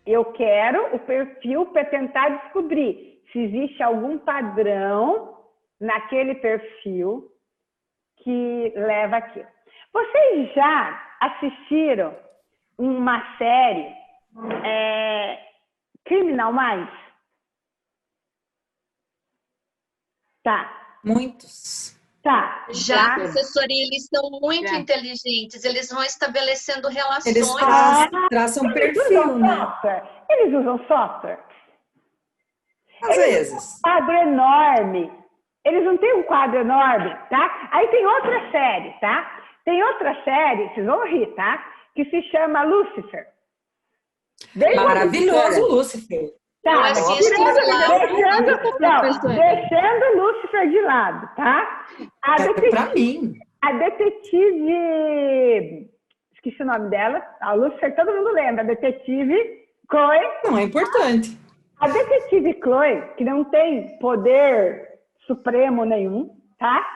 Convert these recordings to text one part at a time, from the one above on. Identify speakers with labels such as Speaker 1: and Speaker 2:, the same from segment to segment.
Speaker 1: Eu quero o perfil para tentar descobrir se existe algum padrão naquele perfil que leva aquilo. Vocês já assistiram uma série Criminal Minds? Tá.
Speaker 2: Muitos.
Speaker 1: Tá.
Speaker 3: Já, professora, eles são muito inteligentes, eles vão estabelecendo relações.
Speaker 2: Eles traçam perfil, né?
Speaker 1: Eles usam software?
Speaker 2: Às vezes.
Speaker 1: Um quadro enorme. Eles não têm um quadro enorme, tá? Aí tem outra série, tá? Tem outra série, vocês vão rir, tá? Que se chama Lucifer.
Speaker 2: Maravilhoso, Lucifer.
Speaker 1: Tá, deixando Lucifer de lado, tá?
Speaker 2: Pra mim.
Speaker 1: A detetive... Esqueci o nome dela. A Lucifer, todo mundo lembra. A detetive Chloe.
Speaker 2: Não, é importante.
Speaker 1: A detetive Chloe, que não tem poder supremo nenhum, tá?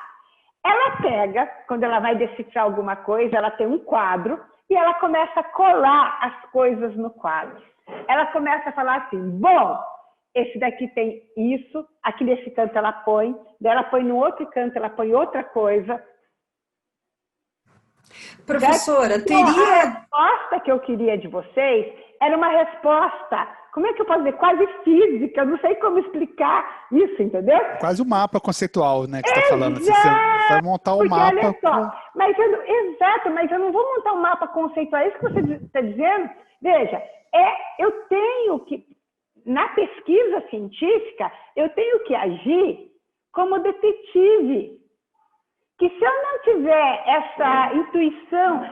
Speaker 1: Ela pega, quando ela vai decifrar alguma coisa, ela tem um quadro e ela começa a colar as coisas no quadro. Ela começa a falar assim, bom, esse daqui tem isso, aqui nesse canto ela põe, daí ela põe no outro canto, ela põe outra coisa.
Speaker 2: Professora,
Speaker 1: teria... A resposta que eu queria de vocês era uma resposta, como é que eu posso dizer, quase física, eu não sei como explicar isso, entendeu?
Speaker 4: Quase um mapa conceitual, né, que você está falando. Você vai montar um mapa...
Speaker 1: Olha só, mas eu não vou montar um mapa conceitual, é isso que você está dizendo? Veja, eu tenho que, na pesquisa científica, eu tenho que agir como detetive. Que se eu não tiver essa intuição,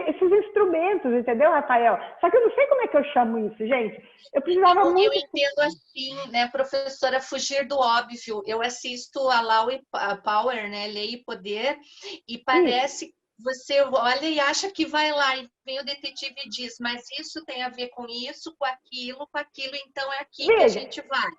Speaker 1: esses instrumentos, entendeu, Rafael? Só que eu não sei como é que eu chamo isso, gente. Eu precisava muito...
Speaker 3: Eu entendo assim, né, professora, fugir do óbvio. Eu assisto a Law e Power, né, Lei e Poder, e parece... Você olha e acha que vai lá, e vem o detetive e diz, mas isso tem a ver com isso, com aquilo, então é aqui que a gente vai.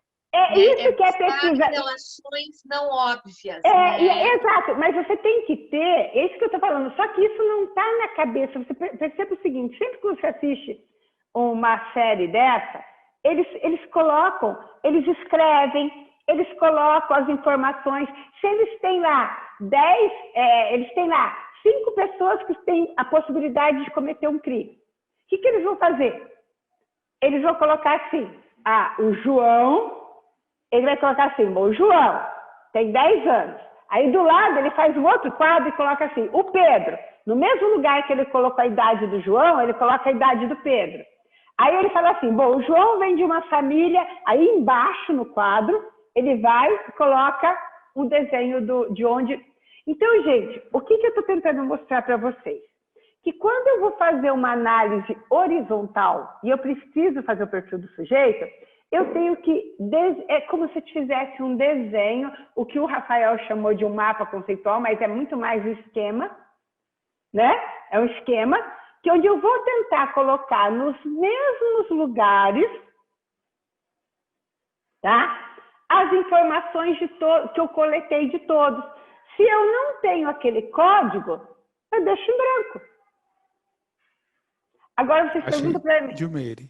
Speaker 1: Isso que é pesquisa.
Speaker 3: Relações não óbvias.
Speaker 1: Exato, mas você tem que ter, é isso que eu estou falando, só que isso não está na cabeça. Você percebe o seguinte, sempre que você assiste uma série dessa, eles colocam, eles escrevem, eles colocam as informações. Se eles têm lá 10, eles têm lá 5 pessoas que têm a possibilidade de cometer um crime. O que eles vão fazer? Eles vão colocar assim, o João, ele vai colocar assim, o João tem 10 anos. Aí do lado ele faz um outro quadro e coloca assim, o Pedro. No mesmo lugar que ele colocou a idade do João, ele coloca a idade do Pedro. Aí ele fala assim, bom, o João vem de uma família, aí embaixo no quadro, ele vai e coloca um desenho de onde... Então, gente, o que eu estou tentando mostrar para vocês? Que quando eu vou fazer uma análise horizontal e eu preciso fazer o perfil do sujeito, eu tenho que... É como se fizesse um desenho, o que o Rafael chamou de um mapa conceitual, mas é muito mais um esquema, né? É um esquema que onde eu vou tentar colocar nos mesmos lugares, tá? As informações que eu coletei de todos. Se eu não tenho aquele código, eu deixo em branco. Agora vocês perguntam para mim.
Speaker 4: Dilmeire,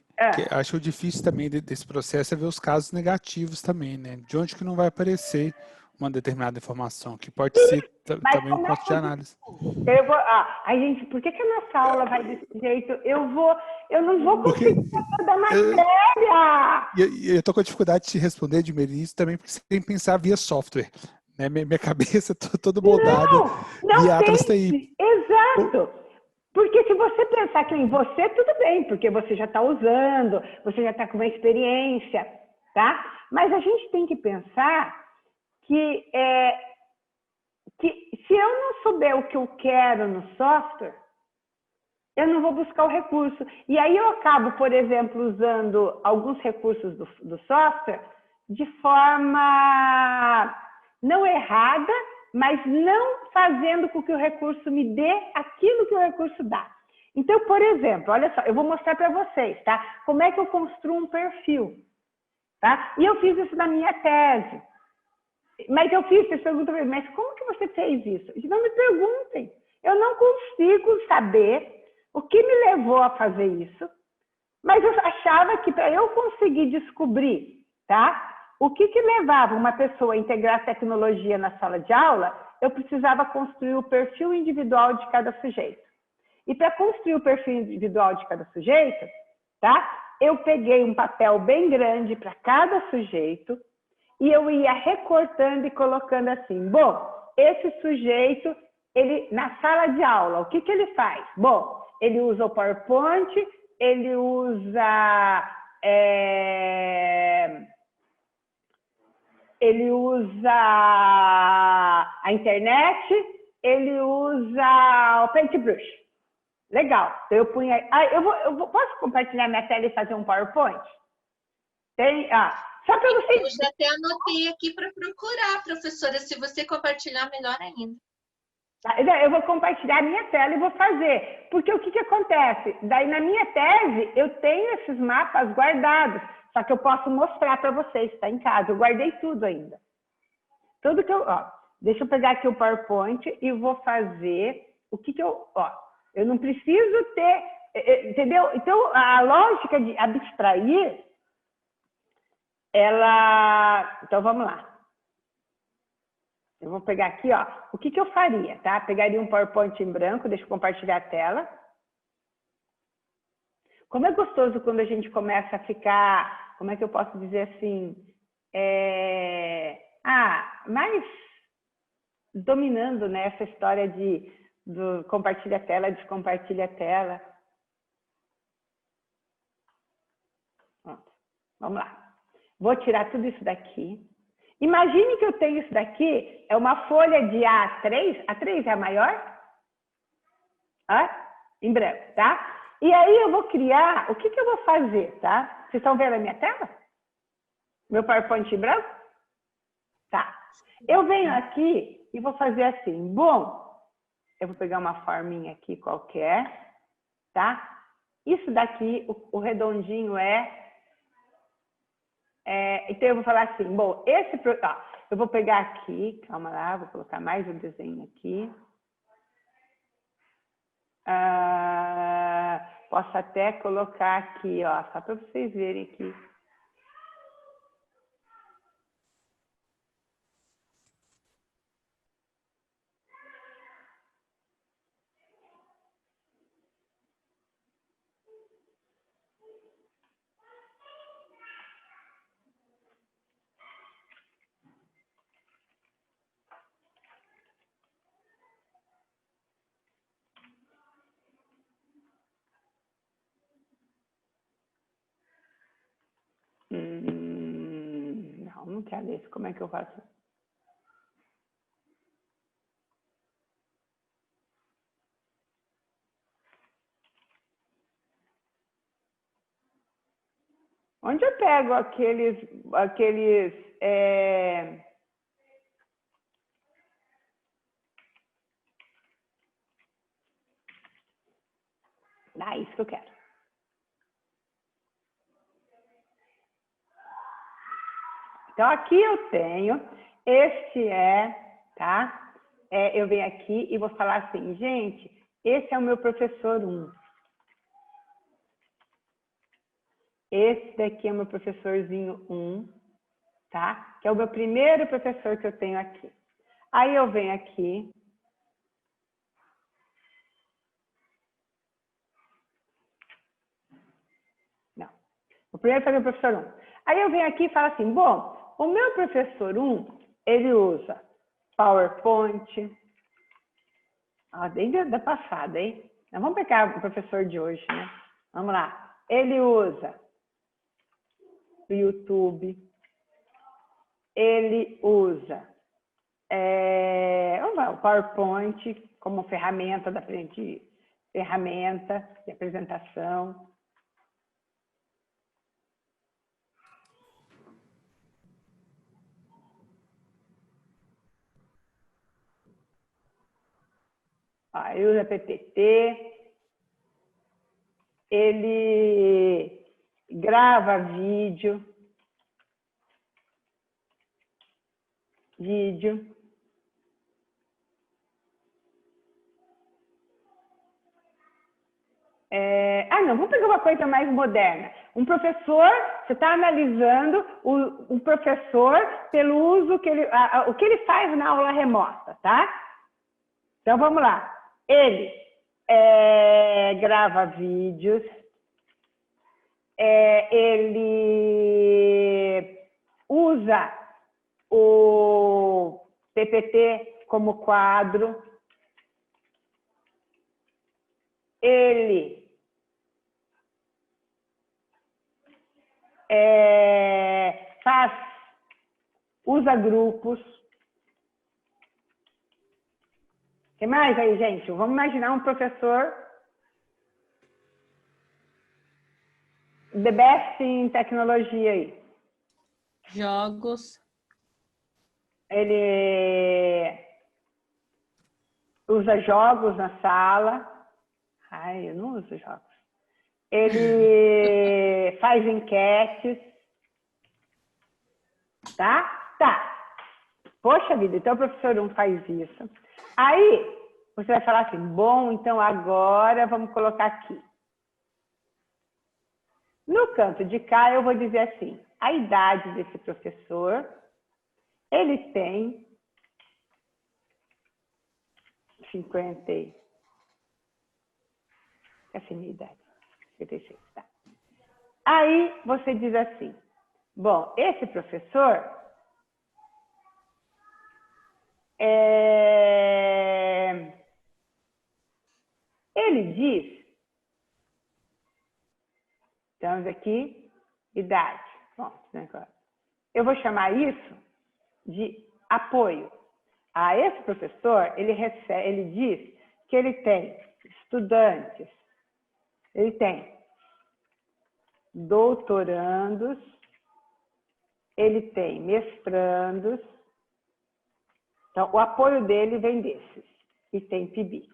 Speaker 4: acho que o difícil também desse processo é ver os casos negativos também, né? De onde que não vai aparecer uma determinada informação, que pode ser também um ponto de análise.
Speaker 1: Gente, por que a nossa aula vai desse jeito? Eu não vou conseguir toda a matéria!
Speaker 4: Eu estou com dificuldade de te responder, Dilmeire, isso também porque você tem que pensar via software. Né? Minha cabeça toda moldada via Atlas TI.
Speaker 1: Exato! Porque se você pensar que em você, tudo bem, porque você já está usando, você já está com uma experiência, tá? Mas a gente tem que pensar que se eu não souber o que eu quero no software, eu não vou buscar o recurso. E aí eu acabo, por exemplo, usando alguns recursos do software de forma não errada, mas não fazendo com que o recurso me dê aquilo que o recurso dá. Então, por exemplo, olha só, eu vou mostrar para vocês, tá? Como é que eu construo um perfil, tá? E eu fiz isso na minha tese. Mas vocês perguntam para mim, mas como que você fez isso? Não me perguntem. Eu não consigo saber o que me levou a fazer isso, Mas eu achava que para eu conseguir descobrir, tá? O que levava uma pessoa a integrar tecnologia na sala de aula, eu precisava construir o perfil individual de cada sujeito. E para construir o perfil individual de cada sujeito, tá? Eu peguei um papel bem grande para cada sujeito e eu ia recortando e colocando assim, bom, esse sujeito, ele na sala de aula, o que ele faz? Bom, ele usa o PowerPoint, ele usa a internet, ele usa o Paintbrush. Legal. Então eu punha. Posso compartilhar minha tela e fazer um PowerPoint? Tem. Só para vocês.
Speaker 3: Eu já até anotei aqui para procurar, professora. Se você compartilhar, melhor ainda.
Speaker 1: Eu vou compartilhar a minha tela e vou fazer. Porque o que acontece? Daí, na minha tese, eu tenho esses mapas guardados. Só que eu posso mostrar para vocês, está em casa. Eu guardei tudo ainda. Tudo que eu... deixa eu pegar aqui o PowerPoint e vou fazer o que eu... eu não preciso ter... Entendeu? Então, a lógica de abstrair, ela... Então, vamos lá. Eu vou pegar aqui, o que eu faria, tá? Pegaria um PowerPoint em branco, deixa eu compartilhar a tela. Como é gostoso quando a gente começa a ficar, como é que eu posso dizer assim, mais dominando, né, essa história do compartilha a tela, descompartilha a tela. Pronto. Vamos lá. Vou tirar tudo isso daqui. Imagine que eu tenho isso daqui, é uma folha de A3. A3 é a maior? Em branco, tá? E aí eu vou criar, o que eu vou fazer, tá? Vocês estão vendo a minha tela? Meu PowerPoint em branco? Tá. Eu venho aqui e vou fazer assim, bom, eu vou pegar uma forminha aqui qualquer, tá? Isso daqui, o redondinho então eu vou falar assim, bom, eu vou pegar aqui, calma lá, vou colocar mais um desenho aqui. Posso até colocar aqui, só para vocês verem aqui. Não quero isso. Como é que eu faço? Onde eu pego aqueles isso que eu quero. Então, aqui eu tenho, tá? Eu venho aqui e vou falar assim, gente, esse é o meu professor 1. Esse daqui é o meu professorzinho 1, tá? Que é o meu primeiro professor que eu tenho aqui. Aí eu venho aqui. Não. O primeiro foi o meu professor 1. Aí eu venho aqui e falo assim, bom, o meu professor 1, ele usa PowerPoint. Desde da passada, hein? Nós vamos pegar o professor de hoje, né? Vamos lá. Ele usa o YouTube. Ele usa o PowerPoint como ferramenta de apresentação. Ele usa PPT. Ele grava vídeo. Não, vamos pegar uma coisa mais moderna. Um professor, você está analisando o professor pelo uso que o que ele faz na aula remota, tá? Então, vamos lá. Ele grava vídeos, ele usa o PPT como quadro, ele usa grupos. O que mais aí, gente? Vamos imaginar um professor the best em tecnologia aí.
Speaker 5: Jogos.
Speaker 1: Ele usa jogos na sala. Ai, eu não uso jogos. Ele faz enquetes. Tá? Tá. Poxa vida, então o professor não faz isso. Aí, você vai falar assim, bom, então agora vamos colocar aqui. No canto de cá, eu vou dizer assim, a idade desse professor, ele tem 50, essa é a minha idade, 56, tá? Aí, você diz assim, bom, esse professor, ele diz, estamos aqui, idade. Bom, eu vou chamar isso de apoio. Esse professor, ele diz que ele tem estudantes, ele tem doutorandos, ele tem mestrandos. Então, o apoio dele vem desses. E tem PIBIC.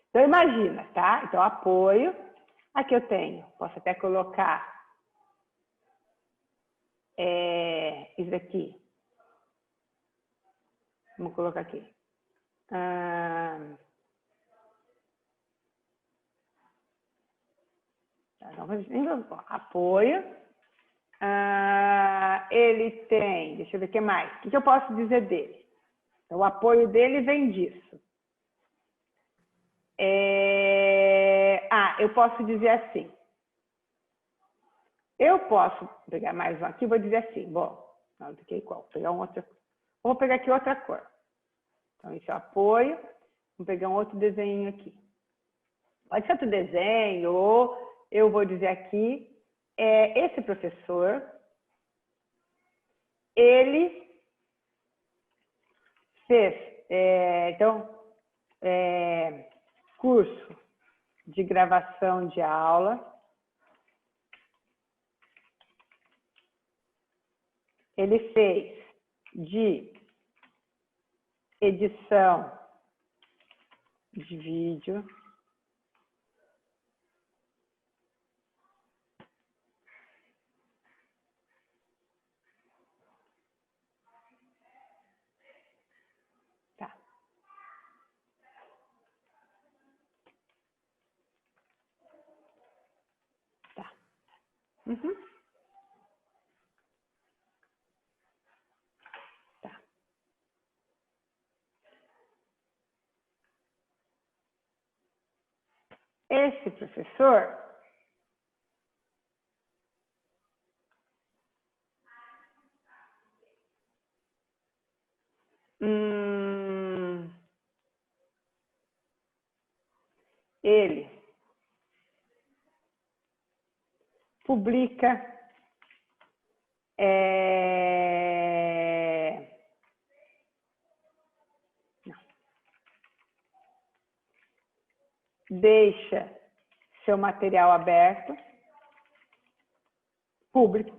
Speaker 1: Então, imagina, tá? Então, apoio. Aqui eu tenho, posso até colocar isso aqui. Vamos colocar aqui. Apoio. Ele tem, deixa eu ver o que mais. O que eu posso dizer dele? Então, o apoio dele vem disso. Eu posso dizer assim. Eu posso pegar mais um aqui, vou dizer assim, bom, não, fiquei igual, vou pegar um outro, vou pegar aqui outra cor. Então, esse é o apoio, vou pegar um outro desenho aqui. Pode ser outro desenho, ou eu vou dizer aqui, esse professor, ele fez, curso de gravação de aula, ele fez de edição de vídeo, tá. Tá. Uhum. Tá. Esse professor, ele publica deixa seu material aberto, público.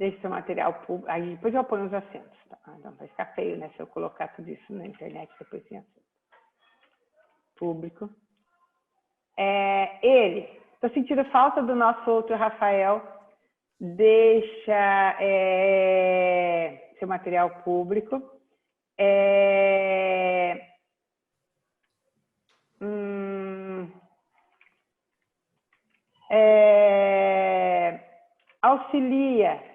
Speaker 1: Deixe seu material público. Aí depois eu ponho os acentos. Tá? Não, vai ficar feio, né? Se eu colocar tudo isso na internet depois sem acento. Público. Ele. Estou sentindo falta do nosso outro Rafael. Deixa seu material público. Auxilia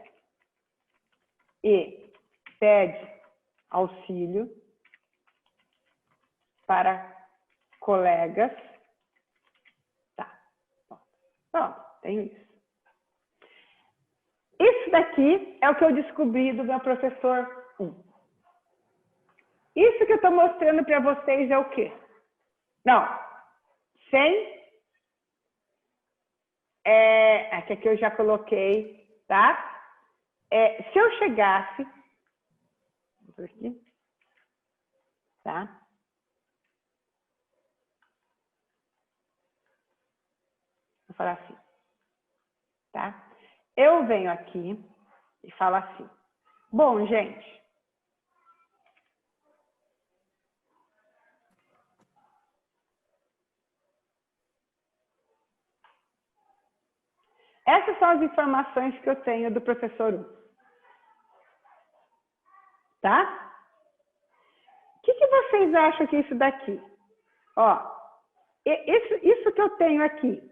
Speaker 1: e pede auxílio para colegas. Tá. Pronto, tenho isso. Isso daqui é o que eu descobri do meu professor 1. Isso que eu estou mostrando para vocês é o quê? Não, sem... aqui eu já coloquei, tá? Se eu chegasse... Aqui, tá? Vou falar assim, tá? Eu venho aqui e falo assim. Bom, gente... Essas são as informações que eu tenho do professor 1. Tá? O que vocês acham que é isso daqui? Ó, isso que eu tenho aqui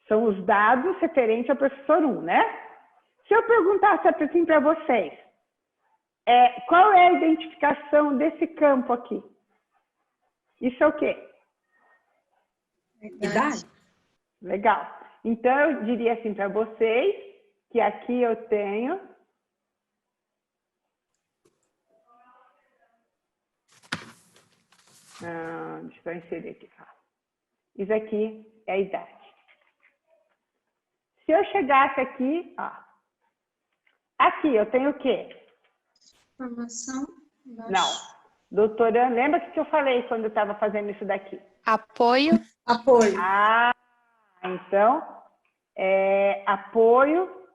Speaker 1: são os dados referentes ao professor 1, né? Se eu perguntasse assim para vocês, qual é a identificação desse campo aqui? Isso é o quê?
Speaker 2: Idade.
Speaker 1: Legal. Então, eu diria assim para vocês que aqui eu tenho... deixa eu inserir aqui. Isso aqui é a idade. Se eu chegasse aqui, ó, aqui eu tenho o quê?
Speaker 3: Formação.
Speaker 1: Não. Doutorando, lembra o que eu falei quando eu estava fazendo isso daqui?
Speaker 5: Apoio.
Speaker 2: Apoio.
Speaker 1: Então, apoio,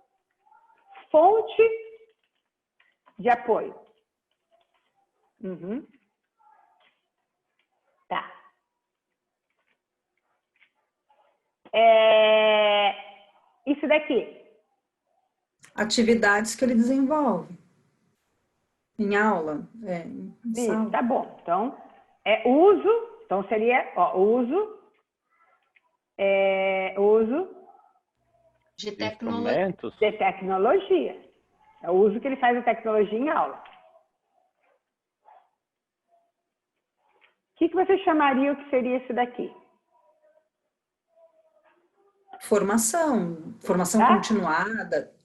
Speaker 1: fonte de apoio. Uhum. Tá. Isso daqui.
Speaker 2: Atividades que ele desenvolve. Em aula. Em sala.
Speaker 1: Isso, tá bom. Então, uso. Então, seria, uso
Speaker 3: De tecnologia.
Speaker 1: de tecnologia. É o uso que ele faz da tecnologia em aula. O que você chamaria o que seria isso daqui?
Speaker 2: Formação
Speaker 1: Tá?
Speaker 2: continuada,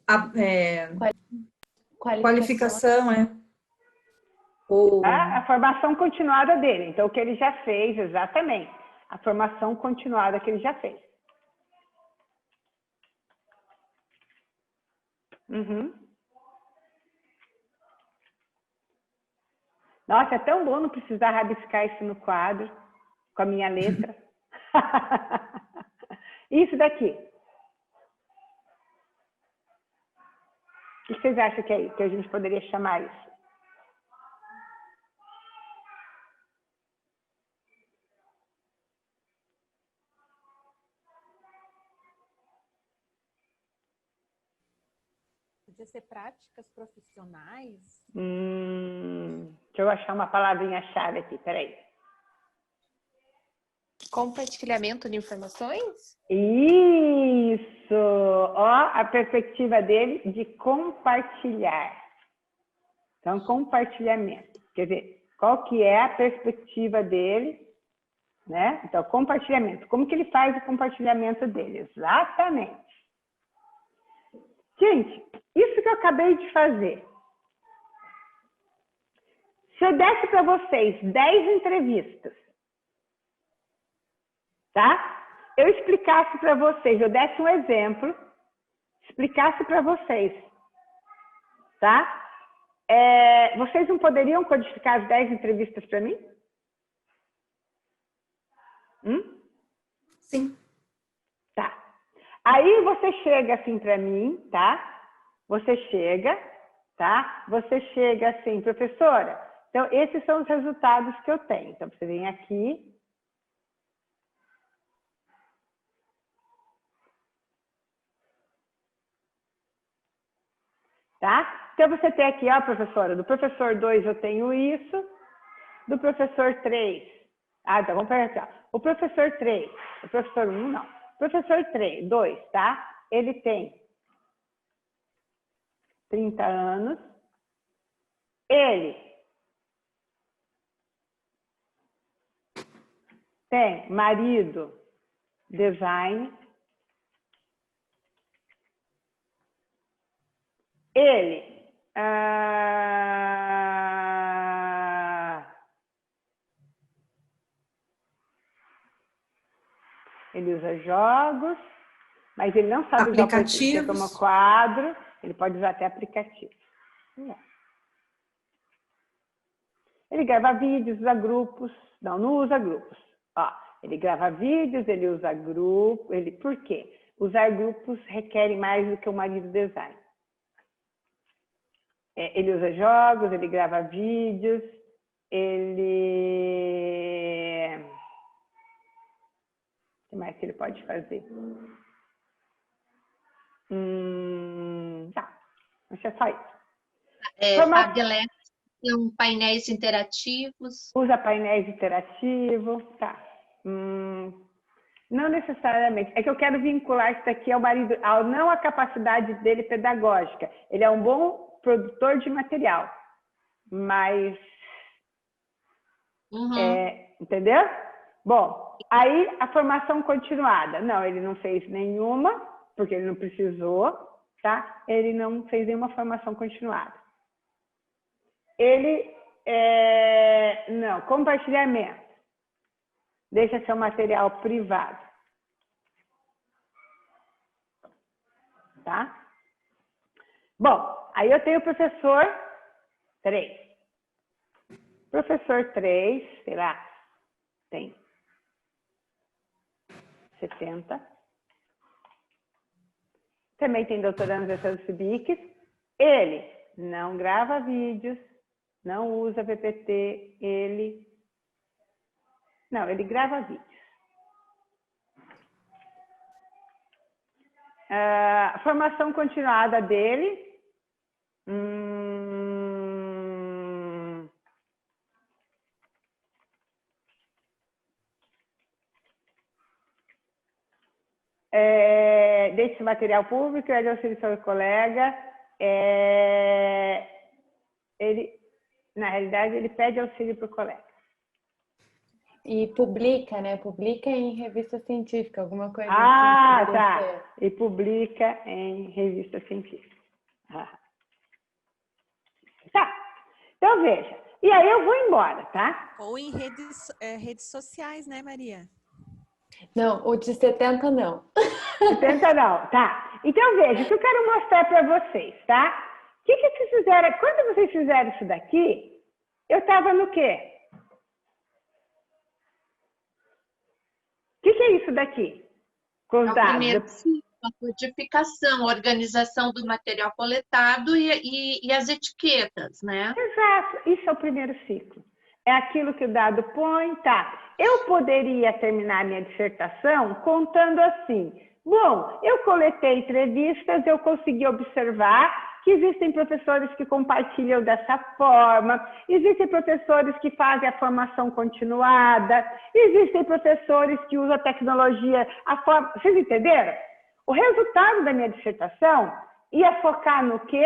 Speaker 2: qualificação, Ou...
Speaker 1: A formação continuada dele. Então, o que ele já fez, exatamente. A formação continuada que ele já fez. Uhum. Nossa, é tão bom não precisar rabiscar isso no quadro, com a minha letra. Isso daqui. O que vocês acham que é isso? Que a gente poderia chamar isso?
Speaker 6: Podia ser práticas profissionais?
Speaker 1: Deixa eu achar uma palavrinha-chave aqui, peraí.
Speaker 5: Compartilhamento de informações?
Speaker 1: Isso! Ó, a perspectiva dele de compartilhar. Então, compartilhamento. Quer dizer, qual que é a perspectiva dele, né? Então, compartilhamento. Como que ele faz o compartilhamento dele? Exatamente. Gente, isso que eu acabei de fazer. Se eu desse para vocês 10 entrevistas, tá? Eu explicasse para vocês, eu desse um exemplo, explicasse para vocês, tá? Vocês não poderiam codificar as 10 entrevistas para mim?
Speaker 2: Sim.
Speaker 1: Tá. Aí você chega assim para mim, tá? Você chega, tá? Você chega assim, professora. Então, esses são os resultados que eu tenho. Então, você vem aqui. Tá? Então, você tem aqui, ó, professora, do professor 2 eu tenho isso, do professor 3. Ah, então, vamos pegar aqui, ó. O professor 3, o professor 1 não. O professor 3, 2, tá? Ele tem 30 anos. Ele tem marido, design. Ele ele usa jogos, mas ele não sabe usar o PPT como quadro. Ele pode usar até aplicativo. Ele grava vídeos, usa grupos. Não usa grupos. Ó, ele grava vídeos, ele usa grupo. Por quê? Usar grupos requer mais do que o marido design. Ele usa jogos, ele grava vídeos, ele... O que mais que ele pode fazer? Tá, acho que é só isso.
Speaker 3: Sabe, Alex, tem painéis interativos.
Speaker 1: Usa painéis interativos, tá. Não necessariamente. É que eu quero vincular isso daqui ao marido, não a capacidade dele pedagógica. Ele é um bom produtor de material, mas... entendeu? Bom, aí a formação continuada. Não, ele não fez nenhuma, porque ele não precisou, tá? Ele não fez nenhuma formação continuada. Ele, não, compartilhamento. Deixa seu material privado. Tá? Bom, aí eu tenho o professor 3. Professor 3, sei lá, tem 70. Também tem doutorando em Subics. Ele não grava vídeos, não usa PPT, ele grava vídeos. A formação continuada dele, deixe material público, ele auxilia seu colega, na realidade, ele pede auxílio para o colega.
Speaker 7: E publica, né? Publica em revista científica, alguma coisa assim.
Speaker 1: Tá. E publica em revista científica. Tá. Então, veja. E aí eu vou embora, tá?
Speaker 6: Ou em redes sociais, né, Maria?
Speaker 7: Não, o de 70 não.
Speaker 1: 70 não, tá. Então, veja, o que eu quero mostrar para vocês, tá? O que vocês fizeram? Quando vocês fizeram isso daqui, eu estava no quê? O que é isso daqui? Com os dados.
Speaker 3: Primeiro ciclo, a codificação, a organização do material coletado e as etiquetas, né?
Speaker 1: Exato, isso é o primeiro ciclo. É aquilo que o dado põe, tá? Eu poderia terminar minha dissertação contando assim. Bom, eu coletei entrevistas, eu consegui observar que existem professores que compartilham dessa forma, existem professores que fazem a formação continuada, existem professores que usam a tecnologia, Vocês entenderam? O resultado da minha dissertação ia focar no quê?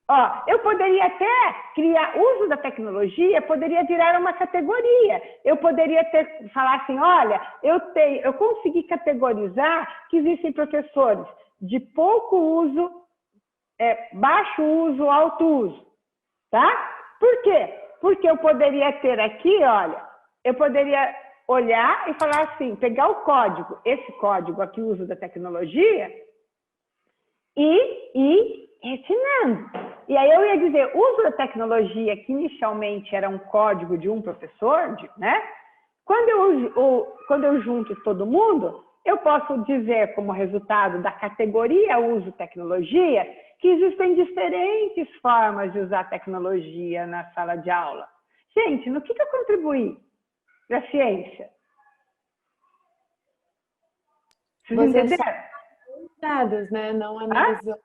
Speaker 1: Ó, eu poderia até criar uso da tecnologia, poderia virar uma categoria. Eu poderia falar assim, olha, eu consegui categorizar que existem professores de pouco uso, baixo uso, alto uso, tá? Por quê? Porque eu poderia ter aqui, olha, eu poderia olhar e falar assim, pegar o código, esse código aqui, uso da tecnologia, e ensinando. E aí eu ia dizer, uso da tecnologia, que inicialmente era um código de um professor, né? Quando eu junto todo mundo, eu posso dizer como resultado da categoria uso tecnologia que existem diferentes formas de usar tecnologia na sala de aula. Gente, no que eu contribuí para a ciência? Vocês entenderam?
Speaker 7: Dados, né? Não analisou.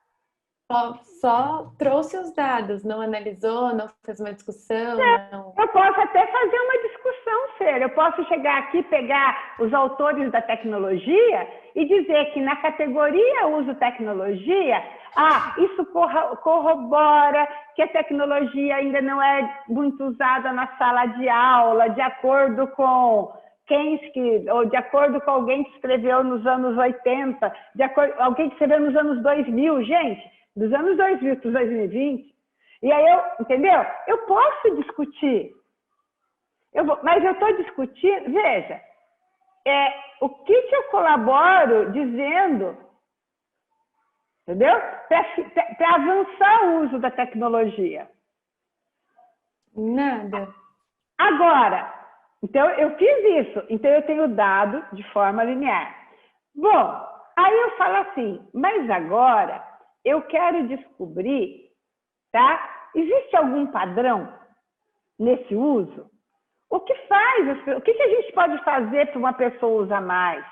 Speaker 7: Só trouxe os dados, não analisou, não fez uma discussão. Não.
Speaker 1: Eu posso até fazer uma discussão, Fer. Eu posso chegar aqui, pegar os autores da tecnologia e dizer que na categoria uso tecnologia, isso corrobora que a tecnologia ainda não é muito usada na sala de aula, de acordo com Kensky, ou de acordo com alguém que escreveu nos anos 80, alguém que escreveu nos anos 2000, gente, dos anos 2000 para os 2020. E aí, entendeu? Eu posso discutir. Mas eu estou discutindo, veja, o que eu colaboro dizendo, entendeu? Para avançar o uso da tecnologia.
Speaker 7: Nada.
Speaker 1: Agora, então eu fiz isso, então eu tenho dado de forma linear. Bom, aí eu falo assim, mas agora eu quero descobrir, tá? Existe algum padrão nesse uso? O que a gente pode fazer para uma pessoa usar mais?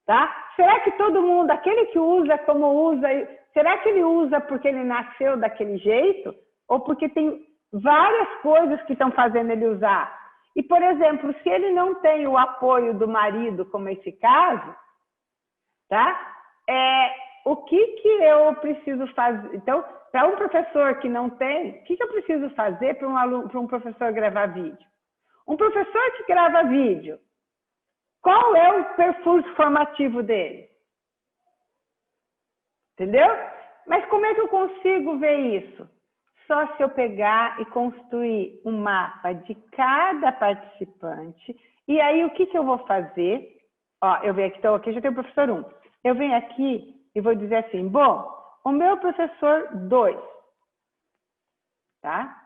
Speaker 1: Tá? Será que todo mundo, aquele que usa como usa, será que ele usa porque ele nasceu daquele jeito? Ou porque tem várias coisas que estão fazendo ele usar? E, por exemplo, se ele não tem o apoio do marido, como esse caso, tá? O que eu preciso fazer? Então, para um professor que não tem, o que eu preciso fazer para um professor gravar vídeo? Um professor que grava vídeo, qual é o perfil formativo dele? Entendeu? Mas como é que eu consigo ver isso? Só se eu pegar e construir um mapa de cada participante. E aí, o que eu vou fazer? Ó, eu venho aqui, então aqui já tem o professor 1. Eu venho aqui e vou dizer assim, bom, o meu professor 2, tá?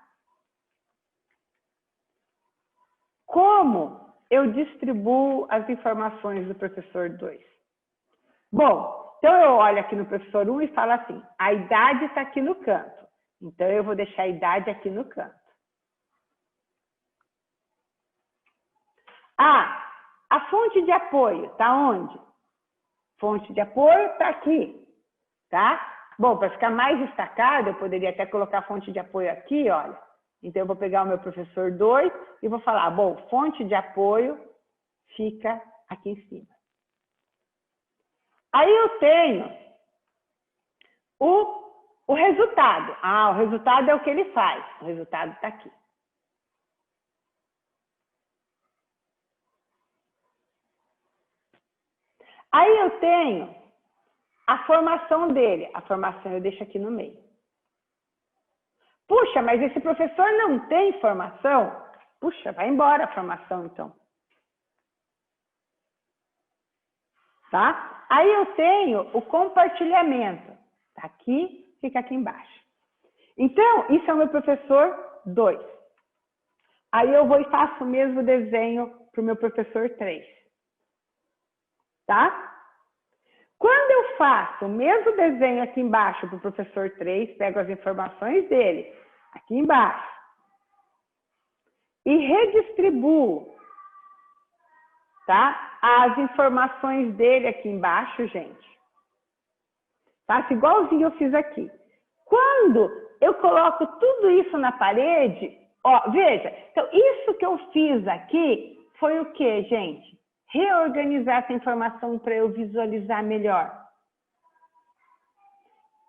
Speaker 1: Como eu distribuo as informações do professor 2? Bom, então eu olho aqui no professor 1 e falo assim, a idade está aqui no canto. Então eu vou deixar a idade aqui no canto. A fonte de apoio está onde? Fonte de apoio está aqui, tá? Bom, para ficar mais destacado, eu poderia até colocar a fonte de apoio aqui, olha. Então, eu vou pegar o meu professor 2 e vou falar, bom, fonte de apoio fica aqui em cima. Aí eu tenho o resultado. O resultado é o que ele faz. O resultado está aqui. Aí eu tenho a formação dele. A formação eu deixo aqui no meio. Puxa, mas esse professor não tem formação? Puxa, vai embora a formação, então. Tá? Aí eu tenho o compartilhamento. Tá aqui, fica aqui embaixo. Então, isso é o meu professor 2. Aí eu vou e faço o mesmo desenho para o meu professor 3. Tá? Quando eu faço o mesmo desenho aqui embaixo para o professor 3, pego as informações dele aqui embaixo e redistribuo, tá? As informações dele aqui embaixo, gente. Faço igualzinho eu fiz aqui. Quando eu coloco tudo isso na parede, ó, veja, então isso que eu fiz aqui foi o quê, gente? Reorganizar essa informação para eu visualizar melhor.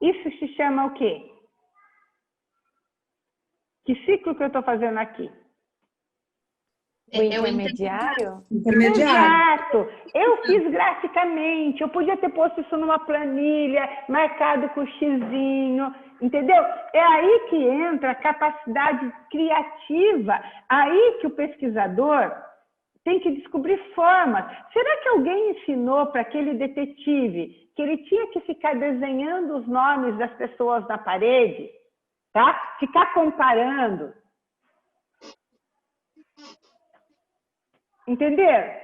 Speaker 1: Isso se chama o quê? Que ciclo que eu estou fazendo aqui?
Speaker 7: O intermediário?
Speaker 1: Exato. Eu fiz graficamente. Eu podia ter posto isso numa planilha, marcado com xizinho, entendeu? É aí que entra a capacidade criativa. Aí que o pesquisador tem que descobrir formas. Será que alguém ensinou para aquele detetive que ele tinha que ficar desenhando os nomes das pessoas na parede? Tá? Ficar comparando. Entenderam?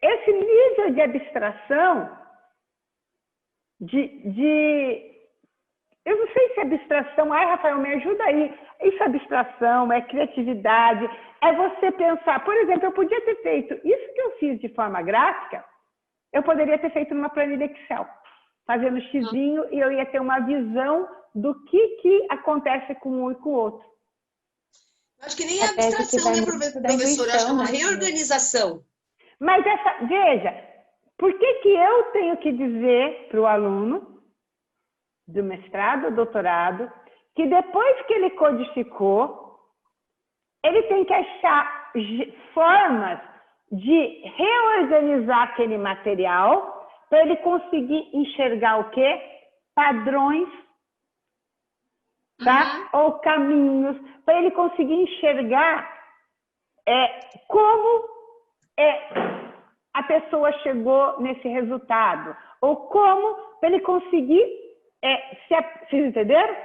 Speaker 1: esse nível de abstração, eu não sei se é abstração, ai, Rafael, me ajuda aí. Isso é abstração, é criatividade, é você pensar. Por exemplo, eu podia ter feito isso que eu fiz de forma gráfica, eu poderia ter feito numa planilha Excel, fazendo xizinho, e eu ia ter uma visão do que acontece com um e com o outro.
Speaker 8: Acho que nem é abstração, né, professora? Acho que é uma reorganização.
Speaker 1: Mas veja, por que eu tenho que dizer para o aluno do mestrado, doutorado, que depois que ele codificou, ele tem que achar formas de reorganizar aquele material para ele conseguir enxergar o quê? Padrões, tá? Ou caminhos, para ele conseguir enxergar como a pessoa chegou nesse resultado, ou como para ele conseguir vocês entenderam?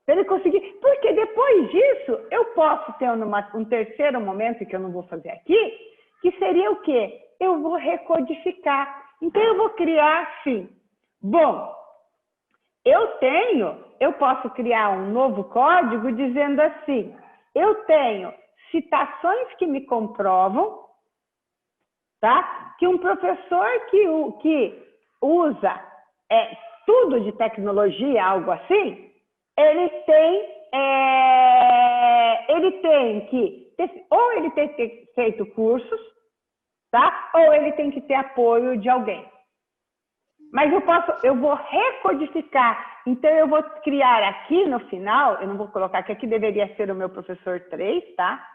Speaker 1: Para ele conseguir, porque depois disso eu posso ter um terceiro momento que eu não vou fazer aqui, que seria o quê? Eu vou recodificar. Então eu vou criar assim. Bom, eu posso criar um novo código dizendo assim: eu tenho citações que me comprovam, tá? Que um professor que usa tudo de tecnologia, algo assim, ele tem que ou ele tem que ter feito cursos, tá? Ou ele tem que ter apoio de alguém. Mas eu vou recodificar. Então eu vou criar aqui no final, eu não vou colocar que aqui deveria ser o meu professor 3, tá?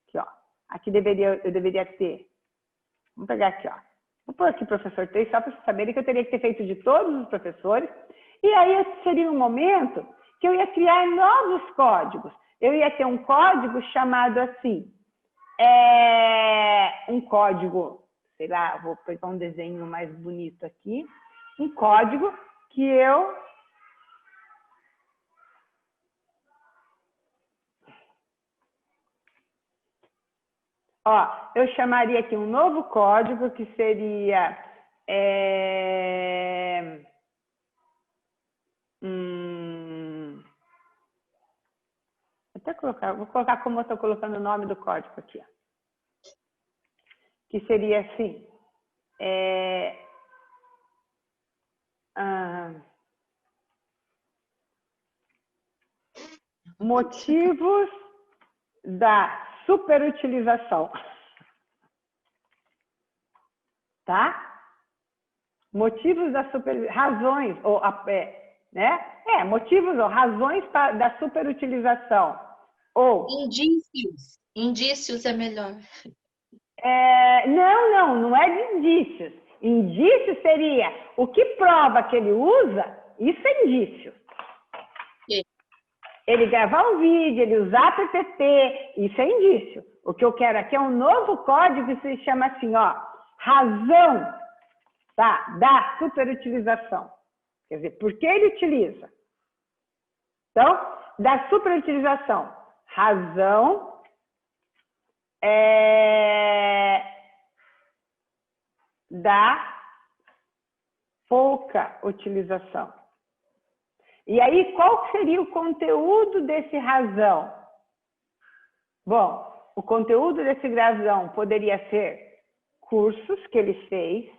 Speaker 1: Aqui, ó. Aqui eu deveria ter. Vamos pegar aqui, ó. Vou pôr aqui professor 3, só para vocês saberem que eu teria que ter feito de todos os professores. E aí seria um momento que eu ia criar novos códigos. Eu ia ter um código chamado assim, um código, sei lá, vou pegar um desenho mais bonito aqui, um código que eu chamaria aqui um novo código que seria vou colocar como eu estou colocando o nome do código aqui, ó. Que seria assim, motivos da superutilização, tá? Motivos da razões ou motivos ou razões da superutilização ou
Speaker 3: indícios é melhor.
Speaker 1: Não é de indícios. Indício seria o que prova que ele usa, isso é indício. Ele gravar um vídeo, ele usar PPT, isso é indício. O que eu quero aqui é um novo código que se chama assim, ó, razão, tá, da superutilização. Quer dizer, por que ele utiliza? Então, da superutilização, razão da pouca utilização. E aí, qual seria o conteúdo desse razão? Bom, o conteúdo desse razão poderia ser cursos que ele fez,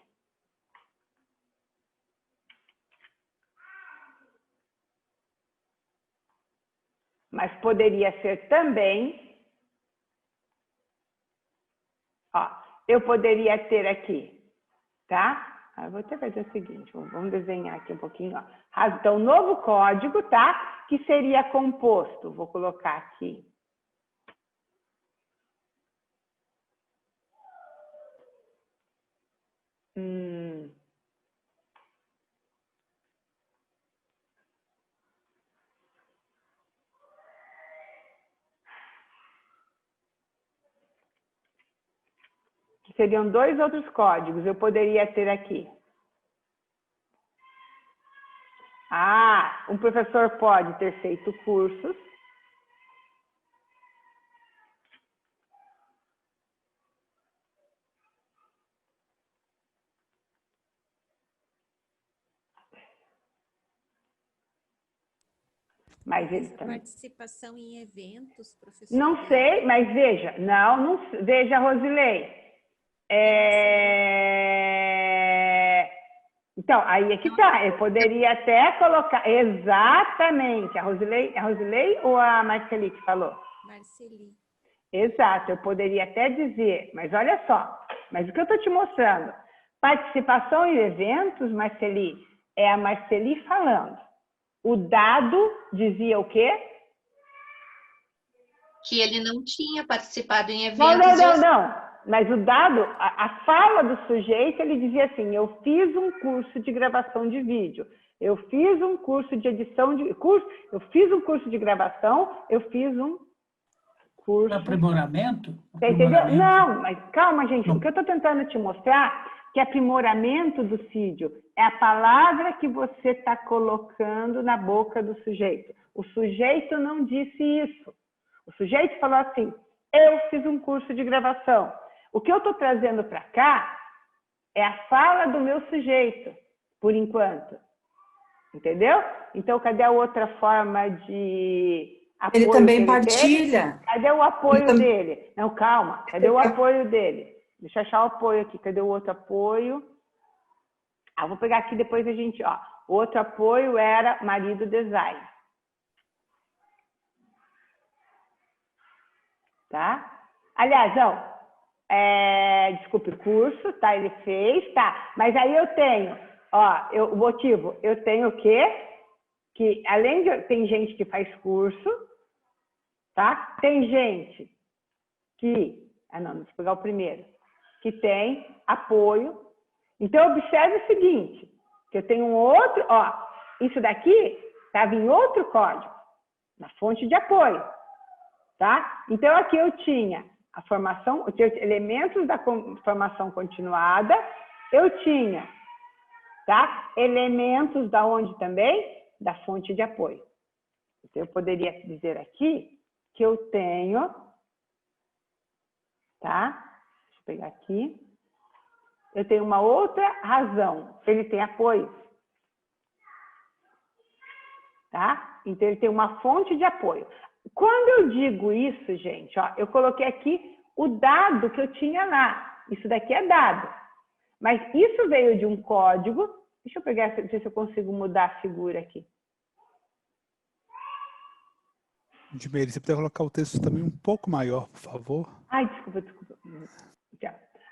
Speaker 1: mas poderia ser também, eu poderia ter aqui, tá? Eu vou até fazer o seguinte, vamos desenhar aqui um pouquinho, ó. Então, novo código, tá? Que seria composto, vou colocar aqui. Seriam dois outros códigos, eu poderia ter aqui. Um professor pode ter feito cursos. Mas ele
Speaker 6: Essa
Speaker 1: também.
Speaker 6: participação em eventos, professora?
Speaker 1: Não sei, mas veja, não veja, Rosilei. Então, aí é que tá. Eu poderia até colocar. Exatamente. A Rosilei ou a Marceli que falou?
Speaker 6: Marceli.
Speaker 1: Exato, eu poderia até dizer, mas olha só, mas o que eu estou te mostrando? Participação em eventos, Marceli, é a Marceli falando. O dado dizia o quê?
Speaker 3: Que ele não tinha participado em eventos.
Speaker 1: Não. Mas o dado, a fala do sujeito, ele dizia assim, eu fiz um curso de gravação de vídeo, eu fiz um curso de edição de... eu fiz um curso de gravação, eu fiz um curso...
Speaker 9: Aprimoramento?
Speaker 1: Você entendeu? Não, mas calma, gente. O que eu estou tentando te mostrar que aprimoramento do Cídio é a palavra que você está colocando na boca do sujeito. O sujeito não disse isso. O sujeito falou assim, eu fiz um curso de gravação. O que eu estou trazendo para cá é a fala do meu sujeito, por enquanto. Entendeu? Então, cadê a outra forma de...
Speaker 2: Ele também partilha.
Speaker 1: Cadê o apoio dele? Não, calma. Cadê o apoio dele? Deixa eu achar o apoio aqui. Cadê o outro apoio? Vou pegar aqui depois a gente... o outro apoio era marido design. Tá? Aliás, não. Desculpe, curso, tá? Ele fez, tá? Mas aí eu tenho... o motivo. Eu tenho o quê? Que além de... Tem gente que faz curso... Tá? Tem gente que... deixa eu pegar o primeiro. Que tem apoio. Então, observe o seguinte, que eu tenho um outro... isso daqui estava em outro código, na fonte de apoio. Tá? Então, aqui eu tinha a formação, eu tinha elementos da formação continuada, eu tinha, tá? Elementos da onde também? Da fonte de apoio. Então, eu poderia dizer aqui que eu tenho, tá? Deixa eu pegar aqui. Eu tenho uma outra razão. Ele tem apoio. Tá? Então, ele tem uma fonte de apoio. Quando eu digo isso, gente, eu coloquei aqui o dado que eu tinha lá. Isso daqui é dado. Mas isso veio de um código. Deixa eu pegar, ver se eu consigo mudar a figura aqui.
Speaker 4: Edmeire, você pode colocar o texto também um pouco maior, por favor?
Speaker 1: Ai, desculpa.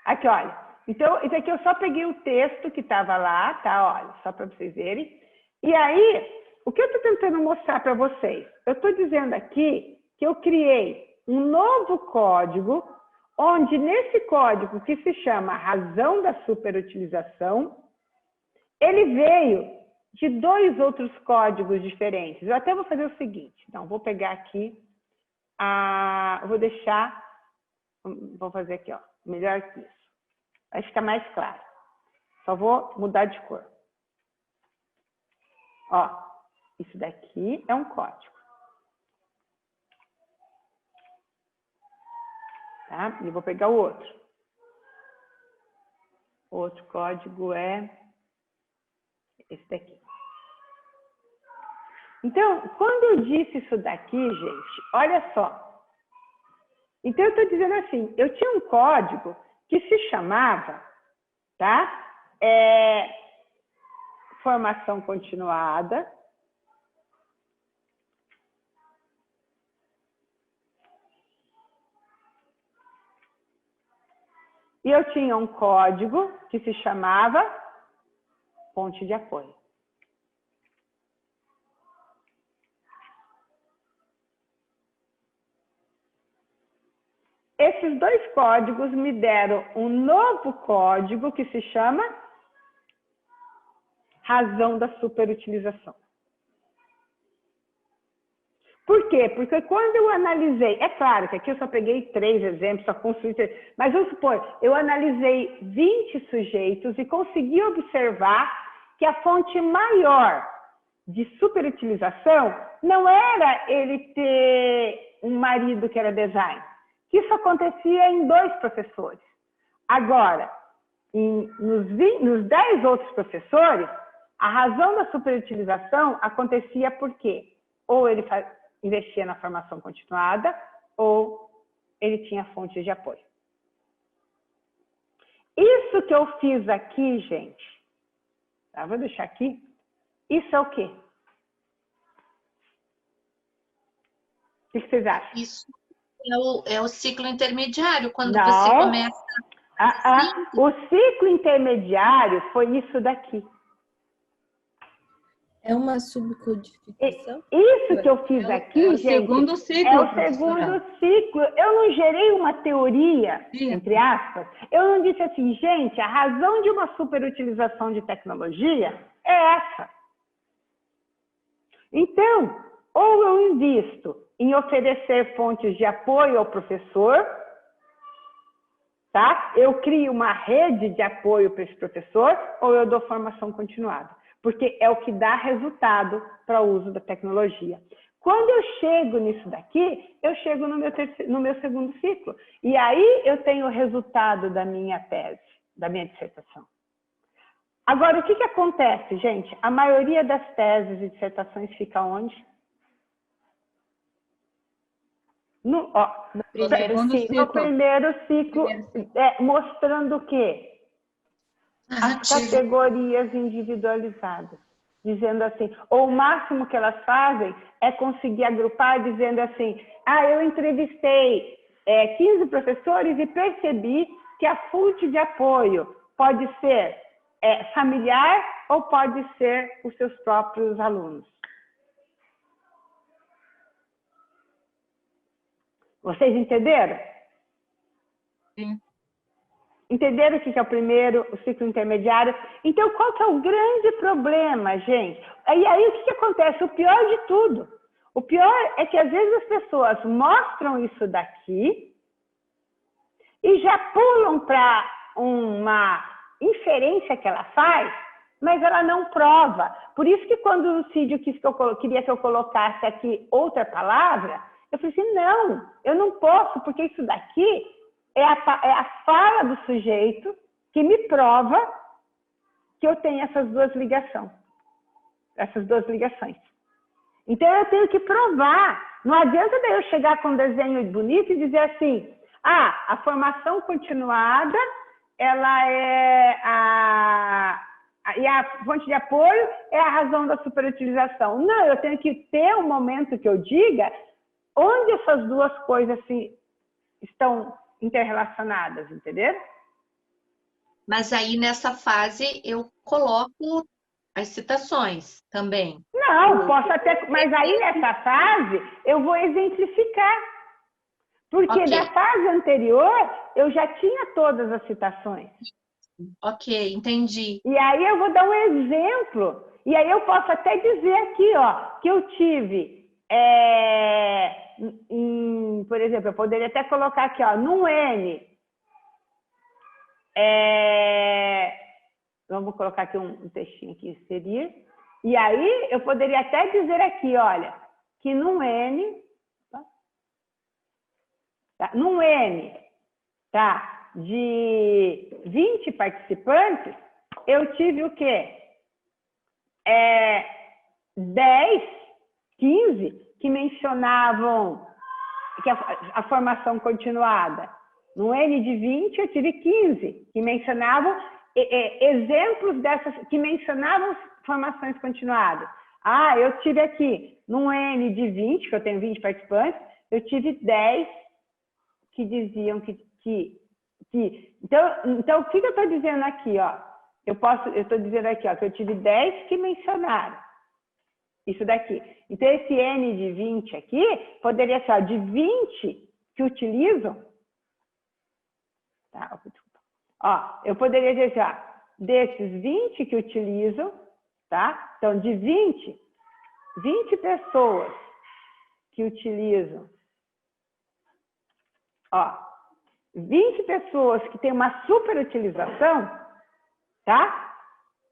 Speaker 1: Aqui, olha. Então, isso aqui eu só peguei o texto que estava lá, tá? Olha, só para vocês verem. E aí, o que eu estou tentando mostrar para vocês? Eu estou dizendo aqui que eu criei um novo código, onde nesse código que se chama razão da superutilização, ele veio de dois outros códigos diferentes. Eu até vou fazer o seguinte. Então, vou pegar aqui, vou fazer aqui, melhor que isso. Vai ficar mais claro. Só vou mudar de cor. Isso daqui é um código. Tá? E vou pegar o outro. O outro código é esse daqui. Então, quando eu disse isso daqui, gente, olha só. Então, eu estou dizendo assim, eu tinha um código que se chamava, tá? Formação continuada. E eu tinha um código que se chamava fonte de apoio. Esses dois códigos me deram um novo código que se chama razão da superutilização. Por quê? Porque quando eu analisei, é claro que aqui eu só peguei 3 exemplos, só construí 3, mas vamos supor, eu analisei 20 sujeitos e consegui observar que a fonte maior de superutilização não era ele ter um marido que era design. Isso acontecia em 2 professores. Agora, nos 10 outros professores, a razão da superutilização acontecia por quê? ou ele investia na formação continuada, ou ele tinha fontes de apoio. Isso que eu fiz aqui, gente, tá? Vou deixar aqui. Isso é o quê? O que vocês acham?
Speaker 3: Isso é o ciclo intermediário, quando
Speaker 1: Não.
Speaker 3: você começa...
Speaker 1: O ciclo intermediário foi isso daqui.
Speaker 6: É uma subcodificação?
Speaker 1: Isso que eu fiz aqui,
Speaker 2: é o
Speaker 1: gente,
Speaker 2: segundo ciclo,
Speaker 1: é o
Speaker 2: professora.
Speaker 1: segundo ciclo. Eu não gerei uma teoria,
Speaker 2: Sim.
Speaker 1: entre aspas. Eu não disse assim, gente, a razão de uma superutilização de tecnologia é essa. Então, ou eu invisto em oferecer fontes de apoio ao professor, tá? Eu crio uma rede de apoio para esse professor, ou eu dou formação continuada, porque é o que dá resultado para o uso da tecnologia. Quando eu chego nisso daqui, eu chego no meu segundo ciclo. E aí eu tenho o resultado da minha tese, da minha dissertação. Agora, o que acontece, gente? A maioria das teses e dissertações fica onde? No primeiro ciclo, mostrando o quê? As categorias individualizadas. Dizendo assim, ou o máximo que elas fazem é conseguir agrupar dizendo assim, eu entrevistei 15 professores e percebi que a fonte de apoio pode ser familiar ou pode ser os seus próprios alunos. Vocês entenderam?
Speaker 2: Sim.
Speaker 1: Entenderam o que é o primeiro, o ciclo intermediário? Então, qual que é o grande problema, gente? E aí, o que acontece? O pior de tudo. O pior é que, às vezes, as pessoas mostram isso daqui e já pulam para uma inferência que ela faz, mas ela não prova. Por isso que, quando o Cídio queria que eu colocasse aqui outra palavra, eu falei assim, não, eu não posso, porque isso daqui é a fala do sujeito que me prova que eu tenho essas duas ligações. Então, eu tenho que provar. Não adianta daí eu chegar com um desenho bonito e dizer assim, a formação continuada, ela e a fonte de apoio é a razão da superutilização. Não, eu tenho que ter um momento que eu diga onde essas duas coisas estão interrelacionadas, entendeu?
Speaker 3: Mas aí, nessa fase, eu coloco as citações também.
Speaker 1: Não, posso até... Mas aí, nessa fase, eu vou exemplificar. Porque da fase anterior, eu já tinha todas as citações.
Speaker 3: Ok, entendi.
Speaker 1: E aí, eu vou dar um exemplo. E aí, eu posso até dizer aqui, que eu tive... por exemplo, eu poderia até colocar aqui, no N. Vamos colocar aqui um textinho aqui, inserir. E aí, eu poderia até dizer aqui, olha, que num N, de 20 participantes, eu tive o quê? 10, 15 que mencionavam que a formação continuada. No N de 20, eu tive 15 que mencionavam exemplos dessas, que mencionavam formações continuadas. Eu tive aqui, no N de 20, que eu tenho 20 participantes, eu tive 10 que diziam Então, o que eu estou dizendo aqui? Eu estou dizendo aqui que eu tive 10 que mencionaram isso daqui. Então, esse N de 20 aqui poderia ser de 20 que utilizam. Eu poderia dizer desses 20 que utilizam, tá? Então, de 20 pessoas que utilizam, 20 pessoas que têm uma superutilização, tá?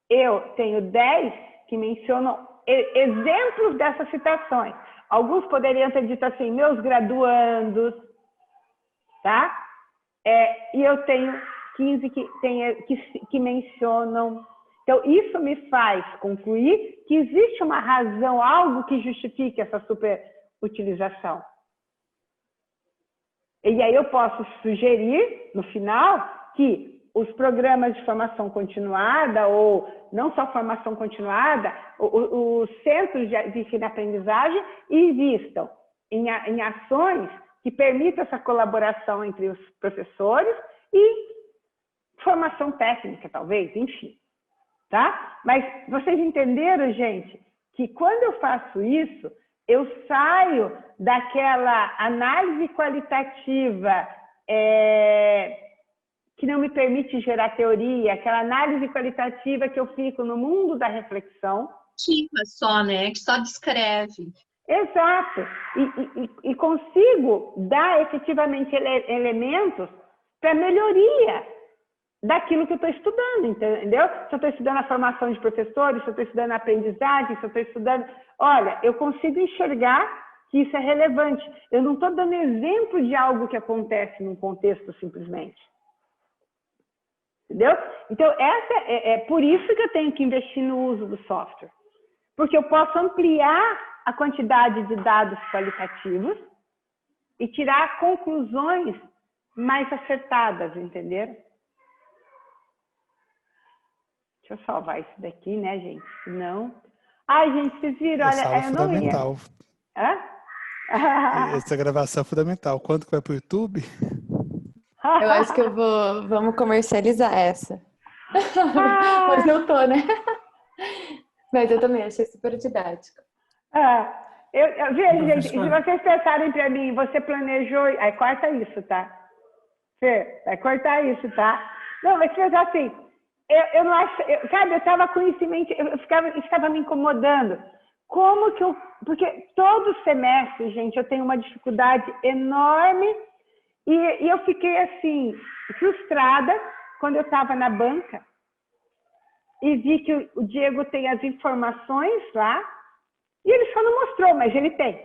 Speaker 1: Eu tenho 10 que mencionam exemplos dessas citações. Alguns poderiam ter dito assim, meus graduandos, tá? E eu tenho 15 que mencionam. Então, isso me faz concluir que existe uma razão, algo que justifique essa superutilização. E aí eu posso sugerir, no final, que os programas de formação continuada, ou não só formação continuada, os centros de ensino-aprendizagem invistam em ações que permitam essa colaboração entre os professores e formação técnica, talvez, enfim. Tá? Mas vocês entenderam, gente, que quando eu faço isso, eu saio daquela análise qualitativa que não me permite gerar teoria, aquela análise qualitativa que eu fico no mundo da reflexão.
Speaker 3: Só, né? Que só descreve.
Speaker 1: Exato. E consigo dar efetivamente elementos para melhoria daquilo que eu estou estudando, entendeu? Se eu estou estudando a formação de professores, se eu estou estudando a aprendizagem, se eu estou estudando... Olha, eu consigo enxergar que isso é relevante. Eu não estou dando exemplo de algo que acontece num contexto simplesmente. Entendeu? Então, é por isso que eu tenho que investir no uso do software. Porque eu posso ampliar a quantidade de dados qualitativos e tirar conclusões mais acertadas, entenderam? Deixa eu salvar isso daqui, né, gente? Senão... Ai, gente, vocês viram? Olha, eu não ia... Hã?
Speaker 4: Essa gravação é fundamental. Quando que vai para o YouTube?
Speaker 7: Eu acho que vamos comercializar essa. Mas eu tô, né? Mas eu também achei super didático.
Speaker 1: Eu vejo, gente, se vocês pensarem para mim, você planejou... Aí corta isso, tá? Fê, vai cortar isso, tá? Não, mas pensar assim, eu não acho... sabe, eu estava com isso em mente, estava me incomodando. Como que eu... Porque todo semestre, gente, eu tenho uma dificuldade enorme e eu fiquei, assim, frustrada quando eu estava na banca e vi que o Diego tem as informações lá e ele só não mostrou, mas ele tem.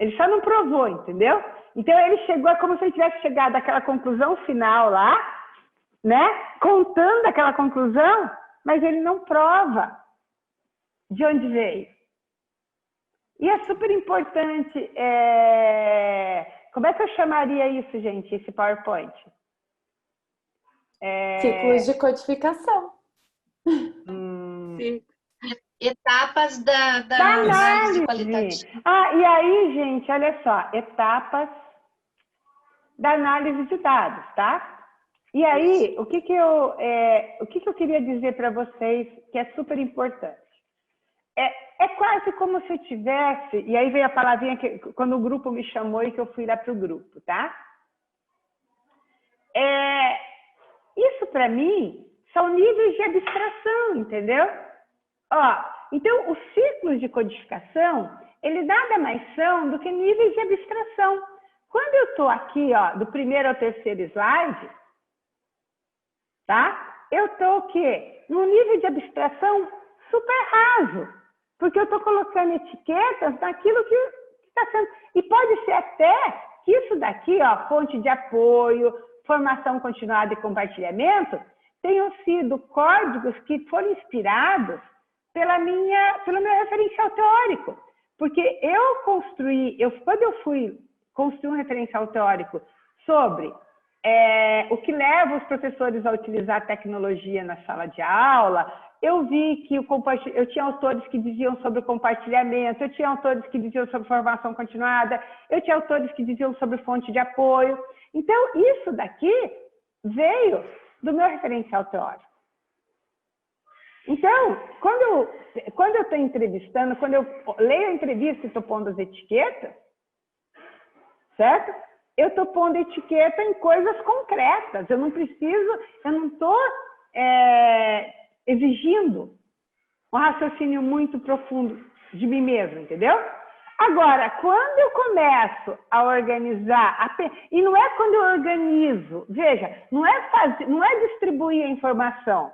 Speaker 1: Ele só não provou, entendeu? Então, ele chegou, é como se ele tivesse chegado àquela conclusão final lá, né? Contando aquela conclusão, mas ele não prova de onde veio. E é super importante, como é que eu chamaria isso, gente, esse PowerPoint?
Speaker 7: Ciclos de codificação.
Speaker 3: Etapas da análise qualitativa.
Speaker 1: E aí, gente, olha só, etapas da análise de dados, tá? E aí, o que eu queria dizer para vocês que é super importante? É quase como se eu tivesse... E aí veio a palavrinha quando o grupo me chamou e que eu fui lá para o grupo, tá? Isso, para mim, são níveis de abstração, entendeu? Então, os ciclos de codificação, eles nada mais são do que níveis de abstração. Quando eu estou aqui, do primeiro ao terceiro slide, tá? Eu estou o quê? Num nível de abstração super raso. Porque eu estou colocando etiquetas naquilo que está sendo... E pode ser até que isso daqui, fonte de apoio, formação continuada e compartilhamento, tenham sido códigos que foram inspirados pelo meu referencial teórico. Porque quando eu fui construir um referencial teórico sobre o que leva os professores a utilizar a tecnologia na sala de aula, eu vi que eu tinha autores que diziam sobre o compartilhamento, eu tinha autores que diziam sobre formação continuada, eu tinha autores que diziam sobre fonte de apoio. Então, isso daqui veio do meu referencial teórico. Então, quando eu estou entrevistando, quando eu leio a entrevista e estou pondo as etiquetas, certo? Eu estou pondo etiqueta em coisas concretas. Eu não estou exigindo um raciocínio muito profundo de mim mesmo, entendeu? Agora, quando eu começo a organizar, e não é quando eu organizo, veja, não é distribuir a informação.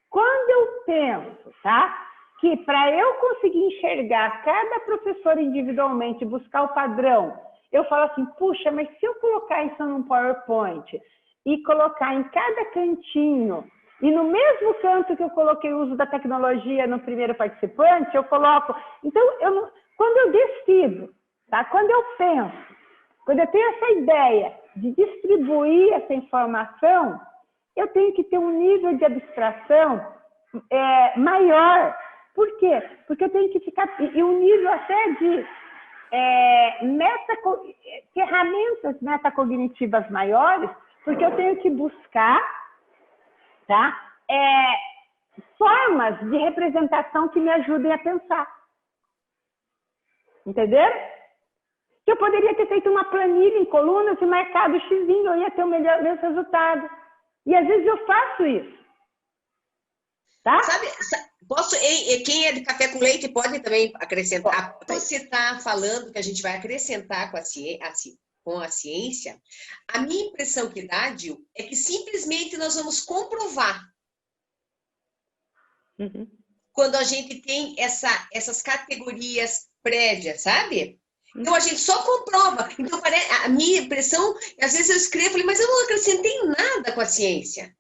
Speaker 1: Quando eu penso, tá, que para eu conseguir enxergar cada professor individualmente, buscar o padrão, eu falo assim, puxa, mas se eu colocar isso num PowerPoint e colocar em cada cantinho E no mesmo canto que eu coloquei o uso da tecnologia no primeiro participante, eu coloco... Então, quando eu decido, tá? Quando eu penso, quando eu tenho essa ideia de distribuir essa informação, eu tenho que ter um nível de abstração maior. Por quê? Porque eu tenho que ficar... E um nível até de ferramentas metacognitivas maiores, porque eu tenho que buscar, tá? Formas de representação que me ajudem a pensar. Entenderam? Eu poderia ter feito uma planilha em colunas e marcado o xizinho, eu ia ter o melhor resultado. E às vezes eu faço isso. Tá?
Speaker 8: Sabe, quem é de café com leite pode também acrescentar. Você está falando que a gente vai acrescentar com a ciência. A minha impressão que dá, Dil, é que simplesmente nós vamos comprovar. Quando a gente tem essas categorias prévias, sabe? Então a gente só comprova. Então a minha impressão, às vezes eu escrevo, mas eu não acrescentei nada com a ciência.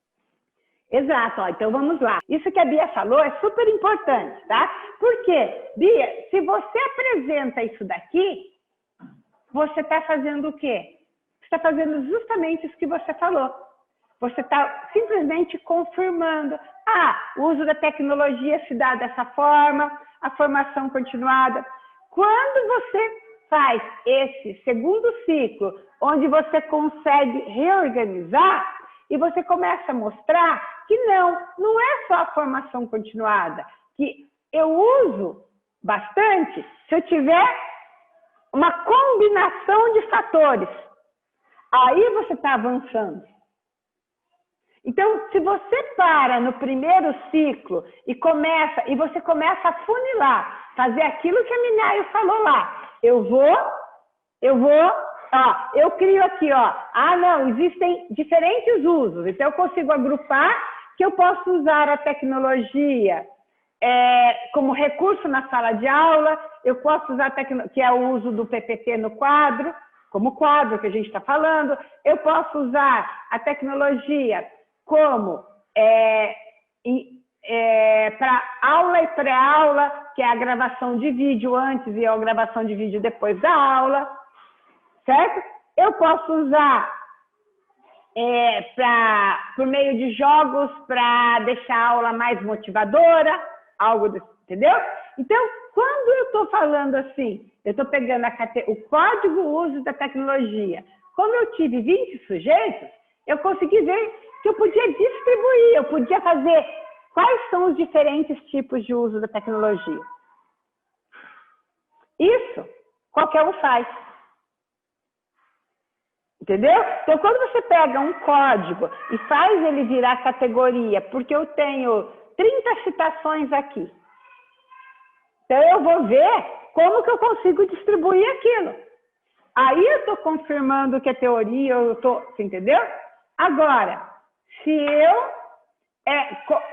Speaker 1: Exato, então vamos lá. Isso que a Bia falou é super importante, tá? Por quê? Bia, se você apresenta isso daqui, você está fazendo o quê? Você está fazendo justamente isso que você falou. Você está simplesmente confirmando. O uso da tecnologia se dá dessa forma, a formação continuada. Quando você faz esse segundo ciclo, onde você consegue reorganizar, e você começa a mostrar que não é só a formação continuada, que eu uso bastante se eu tiver uma combinação de fatores. Aí você está avançando. Então, se você para no primeiro ciclo e você começa a funilar, fazer aquilo que a Minayo falou lá, eu crio aqui, existem diferentes usos, então eu consigo agrupar que eu posso usar a tecnologia como recurso na sala de aula, eu posso usar que é o uso do PPT no quadro, como quadro que a gente está falando, eu posso usar a tecnologia como para aula e pré-aula, que é a gravação de vídeo antes e a gravação de vídeo depois da aula, certo? Eu posso usar por meio de jogos para deixar a aula mais motivadora, algo desse, entendeu? Então, quando eu estou falando assim, eu estou pegando o código uso da tecnologia, como eu tive 20 sujeitos, eu consegui ver que eu podia distribuir, eu podia fazer quais são os diferentes tipos de uso da tecnologia. Isso, qualquer um faz. Entendeu? Então, quando você pega um código e faz ele virar categoria, porque eu tenho 30 citações aqui, então eu vou ver como que eu consigo distribuir aquilo. Aí eu estou confirmando que é teoria, você entendeu? Agora, se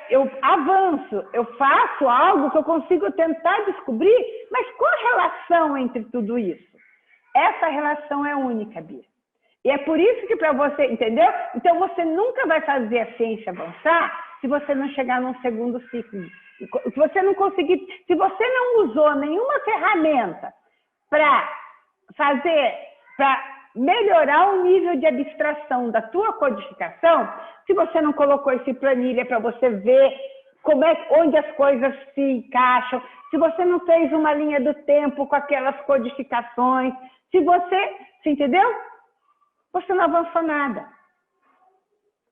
Speaker 1: eu avanço, eu faço algo que eu consigo tentar descobrir, mas qual a relação entre tudo isso? Essa relação é única, Bia. E é por isso que para você, entendeu? Então você nunca vai fazer a ciência avançar se você não chegar num segundo ciclo. Se você não conseguir, se você não usou nenhuma ferramenta para melhorar o nível de abstração da tua codificação, se você não colocou esse planilha para você ver onde as coisas se encaixam, se você não fez uma linha do tempo com aquelas codificações, se entendeu? Você não avançou nada.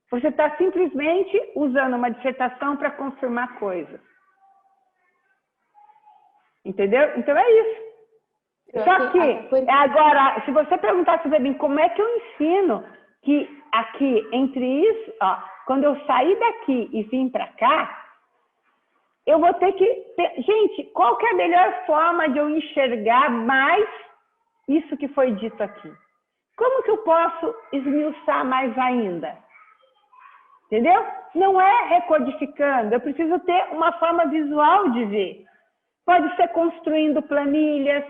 Speaker 1: Você está simplesmente usando uma dissertação para confirmar coisas. Entendeu? Então é isso. Só que, agora, se você perguntar sobre mim, como é que eu ensino que aqui, entre isso, quando eu sair daqui e vim para cá, eu vou ter que... Gente, qual que é a melhor forma de eu enxergar mais isso que foi dito aqui? Como que eu posso esmiuçar mais ainda? Entendeu? Não é recodificando, eu preciso ter uma forma visual de ver. Pode ser construindo planilhas,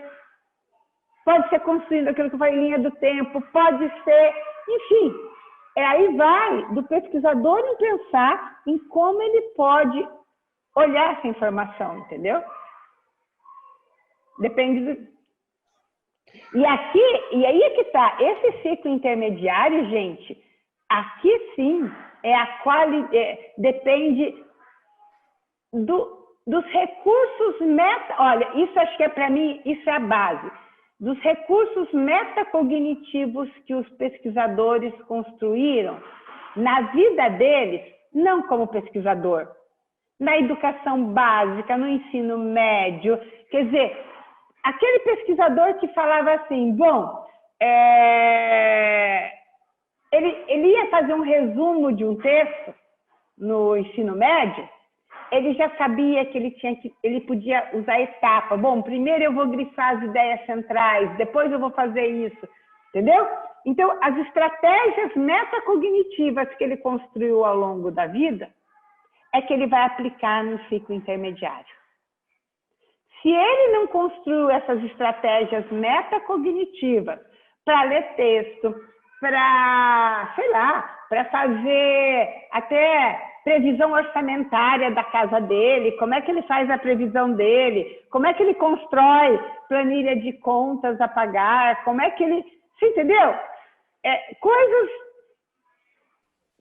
Speaker 1: pode ser construindo aquilo que foi em linha do tempo, pode ser, enfim, Aí vai do pesquisador em pensar em como ele pode olhar essa informação, entendeu? Depende do... E aí é que tá, esse ciclo intermediário, gente, aqui sim é a depende dos recursos olha, isso acho que para mim, isso é a base, dos recursos metacognitivos que os pesquisadores construíram na vida deles, não como pesquisador, na educação básica, no ensino médio, quer dizer, aquele pesquisador que falava assim, bom, ele ia fazer um resumo de um texto no ensino médio, ele já sabia que ele podia usar etapa. Bom, primeiro eu vou grifar as ideias centrais, depois eu vou fazer isso, entendeu? Então, as estratégias metacognitivas que ele construiu ao longo da vida é que ele vai aplicar no ciclo intermediário. Se ele não construiu essas estratégias metacognitivas para ler texto, para, sei lá, para fazer até previsão orçamentária da casa dele, como é que ele faz a previsão dele, como é que ele constrói planilha de contas a pagar, como é que ele... Você entendeu? Coisas...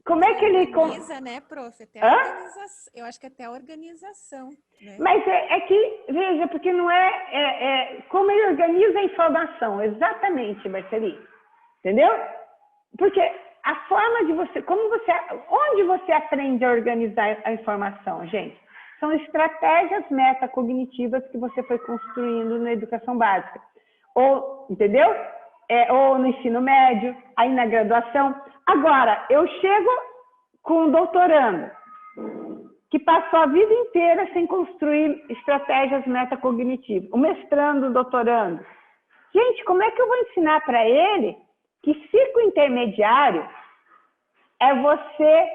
Speaker 1: Como é que ele...
Speaker 9: Organiza, né, prof? Até a organização. Eu acho que até a organização. Né?
Speaker 1: Mas é que, veja, porque não como ele organiza a informação, exatamente, Marceli. Entendeu? Porque a forma de onde você aprende a organizar a informação, gente? São estratégias metacognitivas que você foi construindo na educação básica. Ou, entendeu? Ou no ensino médio, aí na graduação. Agora, eu chego com um doutorando que passou a vida inteira sem construir estratégias metacognitivas. O mestrando, o doutorando. Gente, como é que eu vou ensinar para ele que ciclo intermediário é você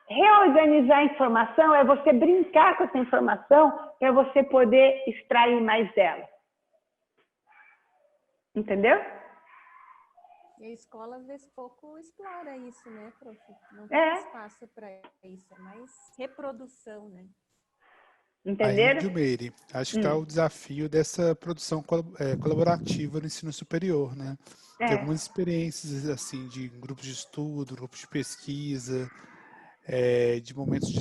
Speaker 1: reorganizar a informação, é você brincar com essa informação para você poder extrair mais dela. Entendeu?
Speaker 9: E a escola, às vezes, pouco explora isso, né, prof? Não tem espaço para isso, é mais reprodução, né?
Speaker 1: Entenderam?
Speaker 4: Aí, Gilmeire, acho que está o desafio dessa produção colaborativa no ensino superior, né? Tem algumas experiências, assim, de grupos de estudo, grupos de pesquisa, de momentos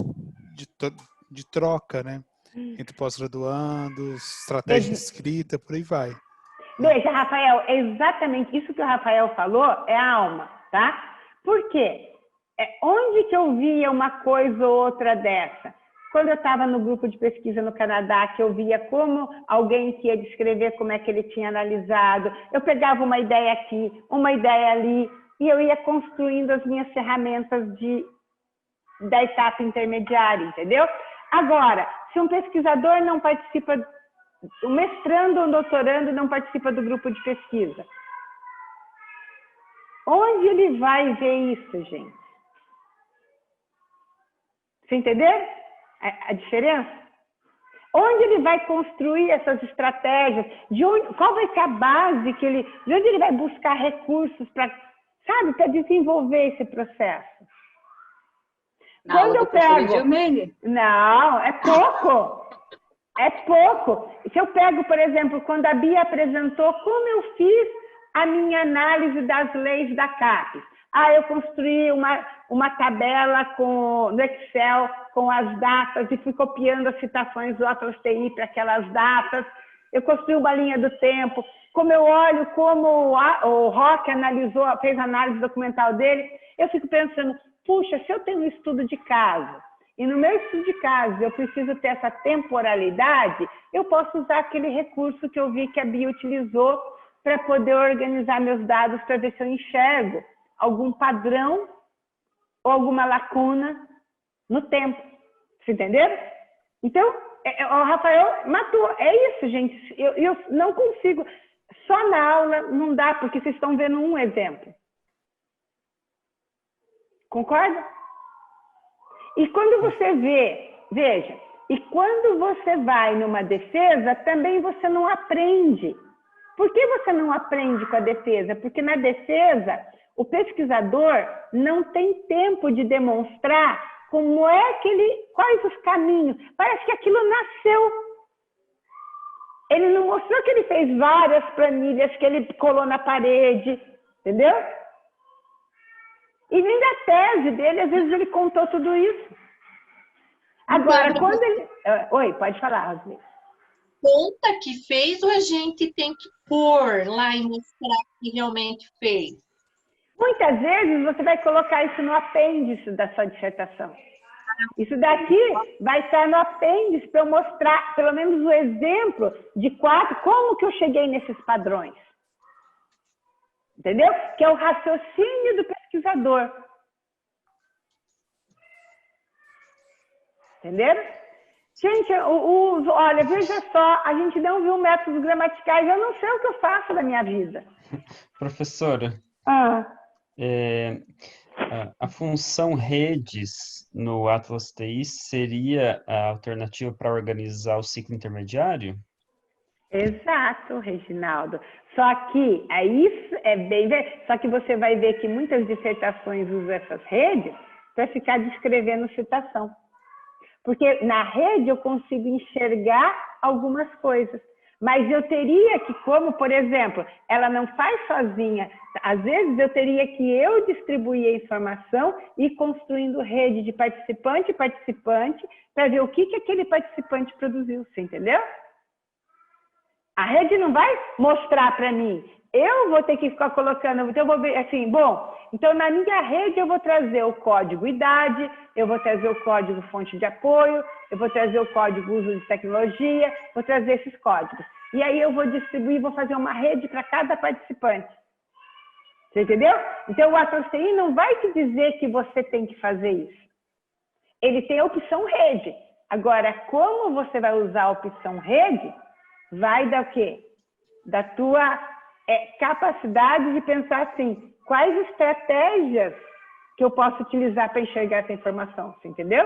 Speaker 4: de troca, né? Entre pós-graduandos, estratégia de escrita, por aí vai.
Speaker 1: Veja, Rafael, é exatamente isso que o Rafael falou, é a alma, tá? Por quê? Onde que eu via uma coisa ou outra dessa? Quando eu estava no grupo de pesquisa no Canadá, que eu via como alguém que ia descrever como é que ele tinha analisado, eu pegava uma ideia aqui, uma ideia ali, e eu ia construindo as minhas ferramentas da etapa intermediária, entendeu? Agora, se um pesquisador não participa, um mestrando ou um doutorando não participa do grupo de pesquisa, onde ele vai ver isso, gente? Você entendeu a diferença? Onde ele vai construir essas estratégias? Qual vai ser a base de onde ele vai buscar recursos para desenvolver esse processo? Quando eu pego... Não, é pouco. É pouco. Se eu pego, por exemplo, quando a Bia apresentou como eu fiz a minha análise das leis da CAPES. Eu construí uma tabela no Excel com as datas e fui copiando as citações do Atlas TI para aquelas datas. Eu construí uma linha do tempo. Como eu olho como o Roque fez a análise documental dele, eu fico pensando, puxa, se eu tenho um estudo de caso, e no meu estudo de caso eu preciso ter essa temporalidade, eu posso usar aquele recurso que eu vi que a Bia utilizou para poder organizar meus dados para ver se eu enxergo algum padrão ou alguma lacuna no tempo. Você entendeu? Então, o Rafael matou. É isso, gente. Eu não consigo. Só na aula não dá, porque vocês estão vendo um exemplo. Concorda? E quando você veja, e quando você vai numa defesa, também você não aprende. Por que você não aprende com a defesa? Porque na defesa, o pesquisador não tem tempo de demonstrar como é que ele, quais os caminhos. Parece que aquilo nasceu. Ele não mostrou que ele fez várias planilhas que ele colou na parede, entendeu? E nem da tese dele, às vezes ele contou tudo isso. Agora, quando ele... Oi, pode falar, Rosli.
Speaker 3: Conta que fez ou a gente tem que pôr lá e mostrar que realmente fez?
Speaker 1: Muitas vezes você vai colocar isso no apêndice da sua dissertação. Isso daqui vai estar no apêndice para eu mostrar, pelo menos, o exemplo de como que eu cheguei nesses padrões. Entendeu? Que é o raciocínio do pesquisador. Entenderam? Gente, olha, veja só, a gente não viu métodos gramaticais, eu não sei o que eu faço da minha vida.
Speaker 10: Professora, a função redes no Atlas TI seria a alternativa para organizar o ciclo intermediário?
Speaker 1: Exato, Reginaldo. Só que só que você vai ver que muitas dissertações usam essas redes para ficar descrevendo citação. Porque na rede eu consigo enxergar algumas coisas. Mas eu teria que, como, por exemplo, ela não faz sozinha. Às vezes eu teria que eu distribuir a informação e ir construindo rede de participante para ver o que aquele participante produziu, você entendeu? A rede não vai mostrar para mim. Eu vou ter que ficar colocando, então eu vou ver assim, bom, então na minha rede eu vou trazer o código idade, eu vou trazer o código fonte de apoio, eu vou trazer o código uso de tecnologia, vou trazer esses códigos. E aí eu vou distribuir, vou fazer uma rede para cada participante. Você entendeu? Então o Atlas TI não vai te dizer que você tem que fazer isso. Ele tem a opção rede. Agora, como você vai usar a opção rede, vai dar o quê? Da tua capacidade de pensar assim, quais estratégias que eu posso utilizar para enxergar essa informação, você entendeu?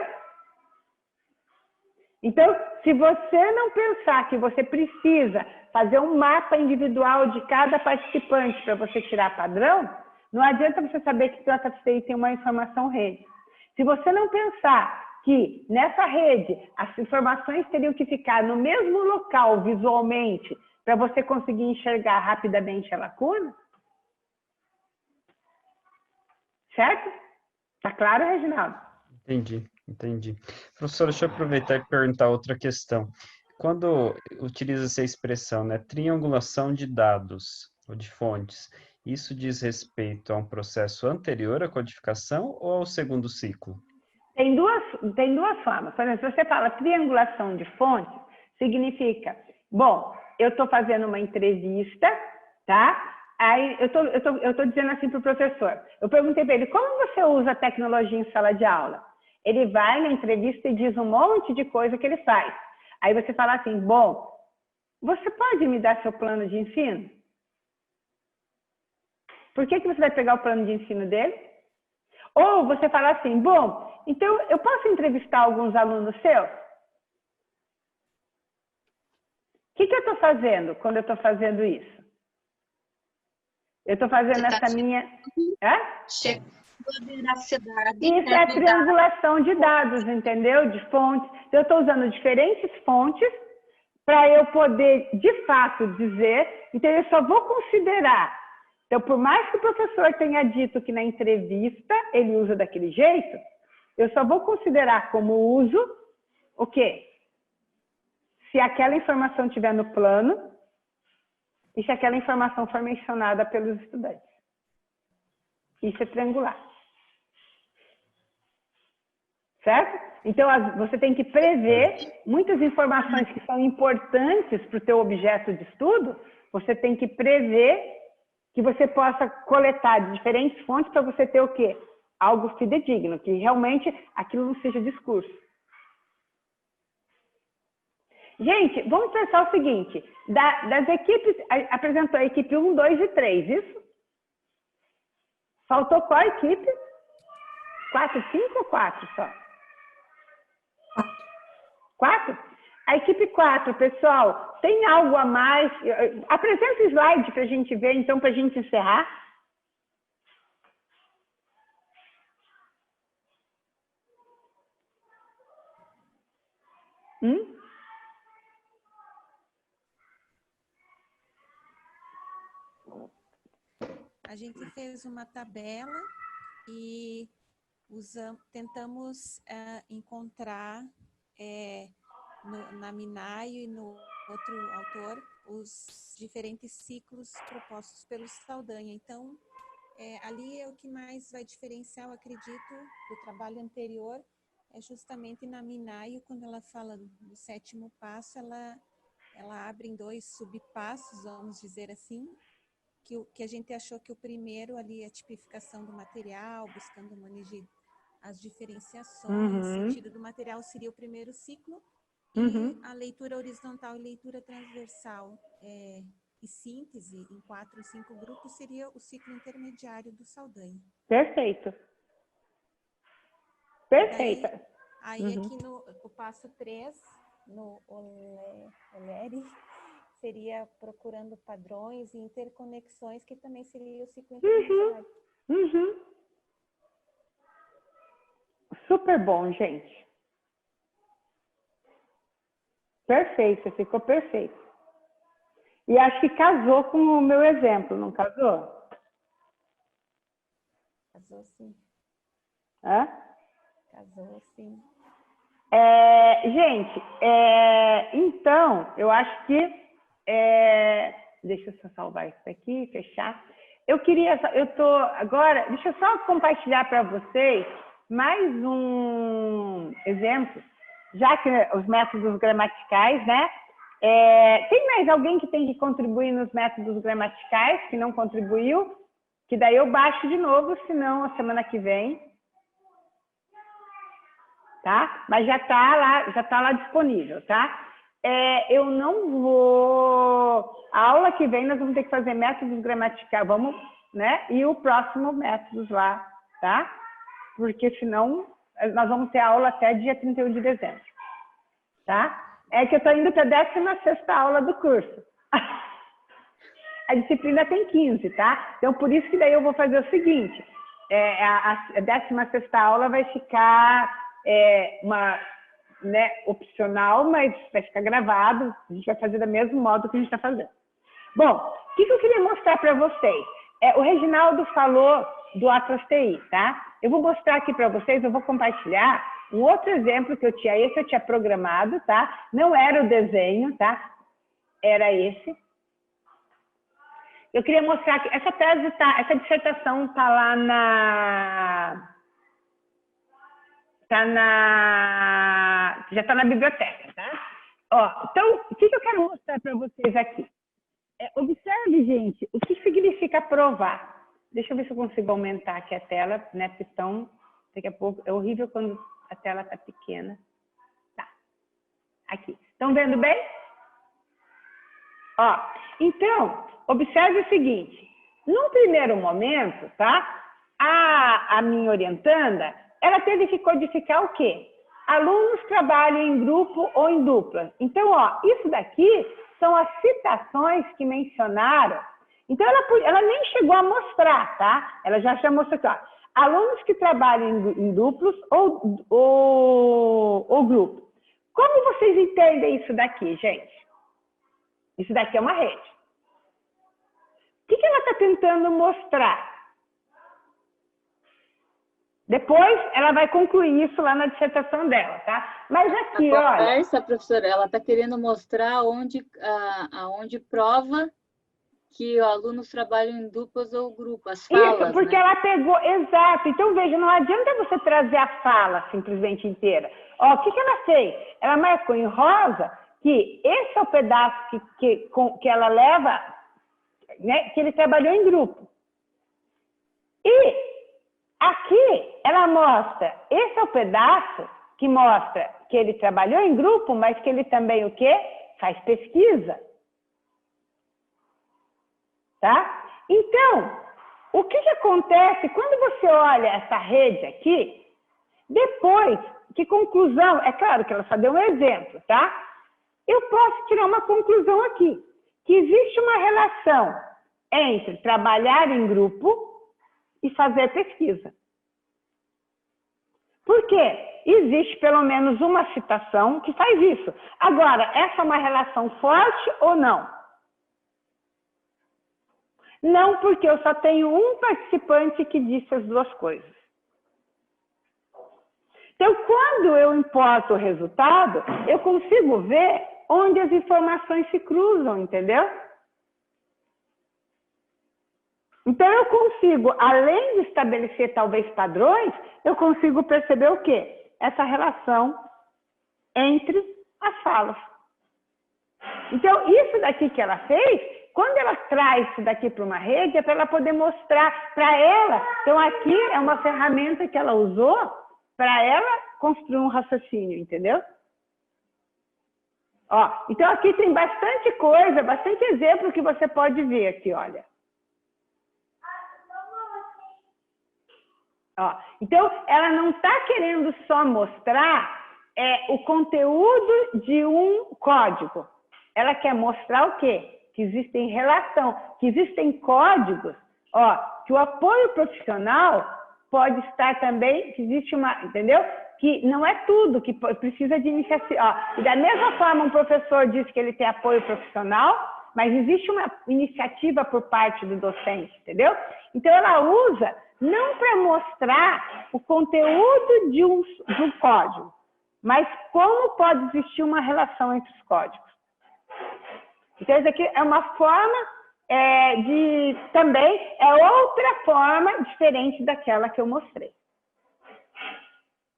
Speaker 1: Então, se você não pensar que você precisa fazer um mapa individual de cada participante para você tirar padrão, não adianta você saber que o Atlas TI tem uma informação rede. Se você não pensar que nessa rede as informações teriam que ficar no mesmo local visualmente para você conseguir enxergar rapidamente a lacuna, certo? Tá claro, Reginaldo?
Speaker 10: Entendi. Professora, deixa eu aproveitar e perguntar outra questão. Quando utiliza essa expressão, né, triangulação de dados ou de fontes, isso diz respeito a um processo anterior à codificação ou ao segundo ciclo?
Speaker 1: Tem duas formas. Por exemplo, se você fala triangulação de fontes, significa, bom, eu estou fazendo uma entrevista, tá? Aí eu tô dizendo assim para o professor. Eu perguntei para ele, como você usa a tecnologia em sala de aula? Ele vai na entrevista e diz um monte de coisa que ele faz. Aí você fala assim, bom, você pode me dar seu plano de ensino? Por que você vai pegar o plano de ensino dele? Ou você fala assim, bom, então eu posso entrevistar alguns alunos seus? O que eu estou fazendo quando eu estou fazendo isso? Eu estou fazendo essa minha... Isso é triangulação de dados, entendeu? De fontes. Eu estou usando diferentes fontes para eu poder, de fato, dizer... Então, eu só vou considerar. Então, por mais que o professor tenha dito que na entrevista ele usa daquele jeito, eu só vou considerar como uso o quê? Se aquela informação estiver no plano e se aquela informação for mencionada pelos estudantes. Isso é triangular. Certo? Então, você tem que prever muitas informações que são importantes para o teu objeto de estudo, você tem que prever que você possa coletar de diferentes fontes para você ter o quê? Algo fidedigno, que realmente aquilo não seja discurso. Gente, vamos pensar o seguinte, das equipes, apresentou a equipe 1, 2 e 3, isso? Faltou qual equipe? 4, 5 ou 4 só? 4? A equipe 4, pessoal, tem algo a mais? Apresenta o slide para a gente ver, então, para a gente encerrar.
Speaker 9: A gente fez uma tabela e tentamos encontrar na Minayo e no outro autor os diferentes ciclos propostos pelo Saldanha. Então, ali é o que mais vai diferenciar, eu acredito, do trabalho anterior, é justamente na Minayo, quando ela fala do 7º passo, ela abre em 2 subpassos, vamos dizer assim, que a gente achou que o primeiro ali é a tipificação do material, buscando manejar as diferenciações, o sentido do material seria o primeiro ciclo, e a leitura horizontal e leitura transversal e síntese em 4 e 5 grupos seria o ciclo intermediário do Saldanha.
Speaker 1: Perfeito. Perfeita.
Speaker 9: Aí aqui no passo 3, no Oleri, seria procurando padrões e interconexões, que também seria o ciclo intermediário.
Speaker 1: Super bom, gente. Perfeito, ficou perfeito. E acho que casou com o meu exemplo, não casou?
Speaker 9: Casou sim.
Speaker 1: Hã?
Speaker 9: Casou sim.
Speaker 1: Gente, então, eu acho que... deixa eu só salvar isso aqui, fechar. Agora, deixa eu só compartilhar para vocês mais um exemplo, já que os métodos gramaticais, né? Tem mais alguém que tem que contribuir nos métodos gramaticais, que não contribuiu? Que daí eu baixo de novo, senão a semana que vem. Tá? Mas já tá lá disponível, tá? Eu não vou... A aula que vem nós vamos ter que fazer métodos gramaticais, né? E o próximo métodos lá, tá? Porque senão nós vamos ter aula até dia 31 de dezembro, tá? É que eu tô indo para a 16ª aula do curso. A disciplina tem 15, tá? Então, por isso que daí eu vou fazer o seguinte, a 16ª aula vai ficar opcional, mas vai ficar gravado, a gente vai fazer do mesmo modo que a gente está fazendo. Bom, o que eu queria mostrar para vocês? O Reginaldo falou do Atlas TI, tá? Eu vou mostrar aqui para vocês, eu vou compartilhar um outro exemplo que eu tinha programado, tá? Não era o desenho, tá? Era esse. Eu queria mostrar que essa dissertação tá lá já está na biblioteca, tá? Então, o que eu quero mostrar para vocês aqui? Observe, gente, o que significa provar. Deixa eu ver se eu consigo aumentar aqui a tela, né? Porque daqui a pouco, é horrível quando a tela está pequena. Tá. Aqui. Estão vendo bem? Então, observe o seguinte. Num primeiro momento, tá? A minha orientanda, ela teve que codificar o quê? Alunos trabalham em grupo ou em dupla. Então, isso daqui são as citações que mencionaram. Então, ela nem chegou a mostrar, tá? Ela já mostrou aqui, alunos que trabalham em duplos ou grupos. Como vocês entendem isso daqui, gente? Isso daqui é uma rede. O que ela está tentando mostrar? Depois, ela vai concluir isso lá na dissertação dela, tá? Mas aqui, olha...
Speaker 6: Professora, ela está querendo mostrar aonde prova que alunos trabalham em duplas ou grupos, as falas,
Speaker 1: isso, porque ela pegou... Exato. Então, veja, não adianta você trazer a fala simplesmente inteira. O que ela fez? Ela marcou em rosa que esse é o pedaço que ela leva, né, que ele trabalhou em grupo. E... aqui, ela mostra, esse é o pedaço que mostra que ele trabalhou em grupo, mas que ele também o quê? Faz pesquisa. Tá? Então, o que acontece quando você olha essa rede aqui, depois, que conclusão? É claro que ela só deu um exemplo, tá? Eu posso tirar uma conclusão aqui, que existe uma relação entre trabalhar em grupo e fazer pesquisa. Por quê? existe pelo menos uma citação que faz isso. Agora, essa é uma relação forte ou não? Não, porque eu só tenho um participante que disse as duas coisas. Então, quando eu importo o resultado, eu consigo ver onde as informações se cruzam, entendeu? Então, eu consigo, além de estabelecer talvez padrões, eu consigo perceber o quê? Essa relação entre as falas. Então, isso daqui que ela fez, quando ela traz isso daqui para uma rede, é para ela poder mostrar para ela. Então, aqui é uma ferramenta que ela usou para ela construir um raciocínio, entendeu? Ó, então, aqui tem bastante coisa, bastante exemplo que você pode ver aqui, olha. Ó, então, ela não está querendo só mostrar o conteúdo de um código. Ela quer mostrar o quê? Que existem relação, que existem códigos, ó, que o apoio profissional pode estar também, que existe uma, entendeu? Que não é tudo, que precisa de iniciativa. Ó, e da mesma forma, um professor diz que ele tem apoio profissional, mas existe uma iniciativa por parte do docente, entendeu? Então, ela usa não para mostrar o conteúdo de um código, mas como pode existir uma relação entre os códigos. Então, isso aqui é uma forma também é outra forma diferente daquela que eu mostrei.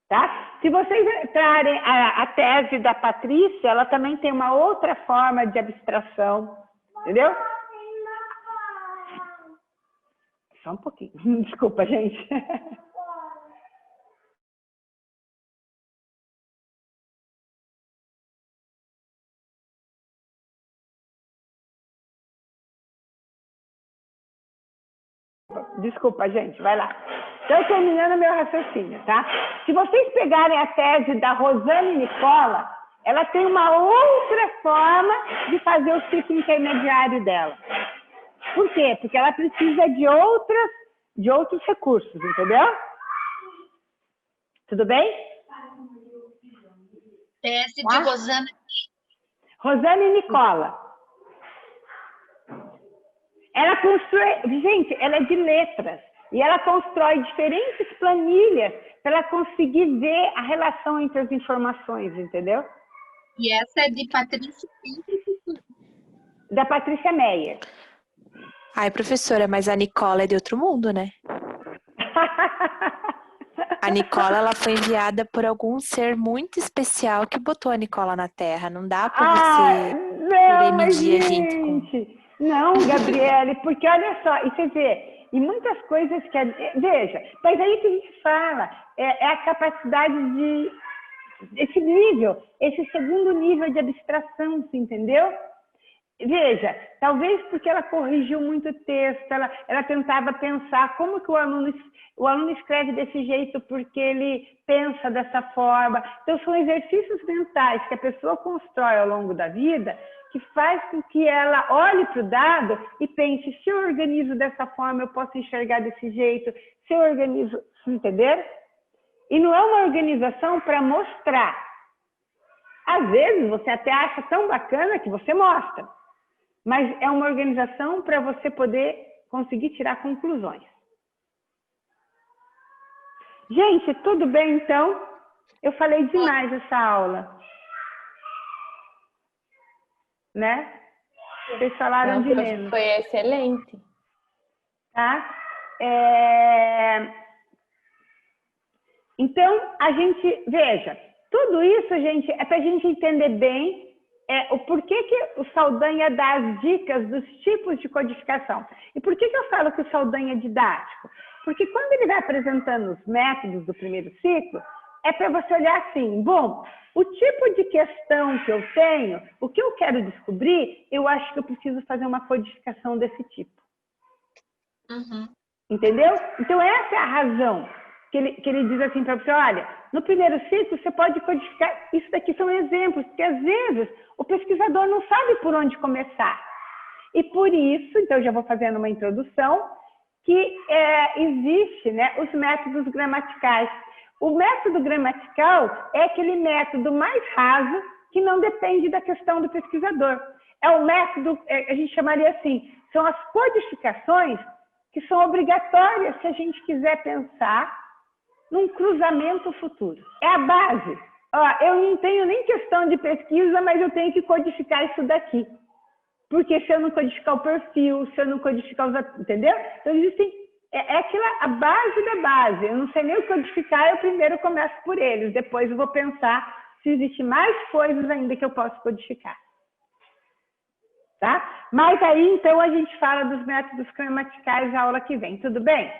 Speaker 1: Tá? Se vocês entrarem a tese da Patrícia, ela também tem uma outra forma de abstração, entendeu? Só um pouquinho. Desculpa, gente. Desculpa, gente. Vai lá. Então, terminando meu raciocínio, tá? Se vocês pegarem a tese da Rosane Nicola, ela tem uma outra forma de fazer o ciclo intermediário dela. Por quê? Porque ela precisa de outros recursos, entendeu? Tudo bem?
Speaker 3: Tese de
Speaker 1: Rosane Nicola. Ela constrói, gente, ela é de letras. E ela constrói diferentes planilhas para ela conseguir ver a relação entre as informações, entendeu?
Speaker 3: E essa é de Patrícia?
Speaker 1: Da Patrícia Meyer.
Speaker 5: Ai, professora, mas a Nicola é de outro mundo, né? A Nicola, ela foi enviada por algum ser muito especial que botou a Nicola na Terra. Não dá para você querer medir a gente com...
Speaker 1: Não, Gabriele, porque olha só, e você vê, e muitas coisas que... Veja, mas aí que a gente fala, é a capacidade de... Esse nível, esse segundo nível de abstração, você entendeu? Veja, talvez porque ela corrigiu muito texto, ela tentava pensar como que o aluno escreve desse jeito porque ele pensa dessa forma. Então, são exercícios mentais que a pessoa constrói ao longo da vida que faz com que ela olhe para o dado e pense, se eu organizo dessa forma, eu posso enxergar desse jeito, se eu organizo, entender? E não é uma organização para mostrar. Às vezes, você até acha tão bacana que você mostra, mas é uma organização para você poder conseguir tirar conclusões. Gente, tudo bem, então? Eu falei demais essa aula. Né? Vocês falaram de menos.
Speaker 7: Foi excelente.
Speaker 1: Tá? Então, a gente, veja, tudo isso, gente, é para a gente entender bem o porquê que o Saldanha dá as dicas dos tipos de codificação. E por que eu falo que o Saldanha é didático? Porque quando ele vai apresentando os métodos do primeiro ciclo, é para você olhar assim, bom, o tipo de questão que eu tenho, o que eu quero descobrir, eu acho que eu preciso fazer uma codificação desse tipo.
Speaker 3: Uhum.
Speaker 1: Entendeu? Então, essa é a razão que ele diz assim para você, olha, no primeiro ciclo você pode codificar, isso daqui são exemplos, porque às vezes o pesquisador não sabe por onde começar. E por isso, então eu já vou fazendo uma introdução, que existe, né, os métodos gramaticais. O método gramatical é aquele método mais raso que não depende da questão do pesquisador. É o método, a gente chamaria assim, são as codificações que são obrigatórias se a gente quiser pensar num cruzamento futuro. É a base. Ó, eu não tenho nem questão de pesquisa, mas eu tenho que codificar isso daqui. Porque se eu não codificar o perfil, se eu não codificar os... Entendeu? Então, existem... a base da base. Eu não sei nem o codificar, eu primeiro começo por eles. Depois eu vou pensar se existem mais coisas ainda que eu posso codificar. Tá? Mas aí, então, a gente fala dos métodos gramaticais na aula que vem. Tudo bem?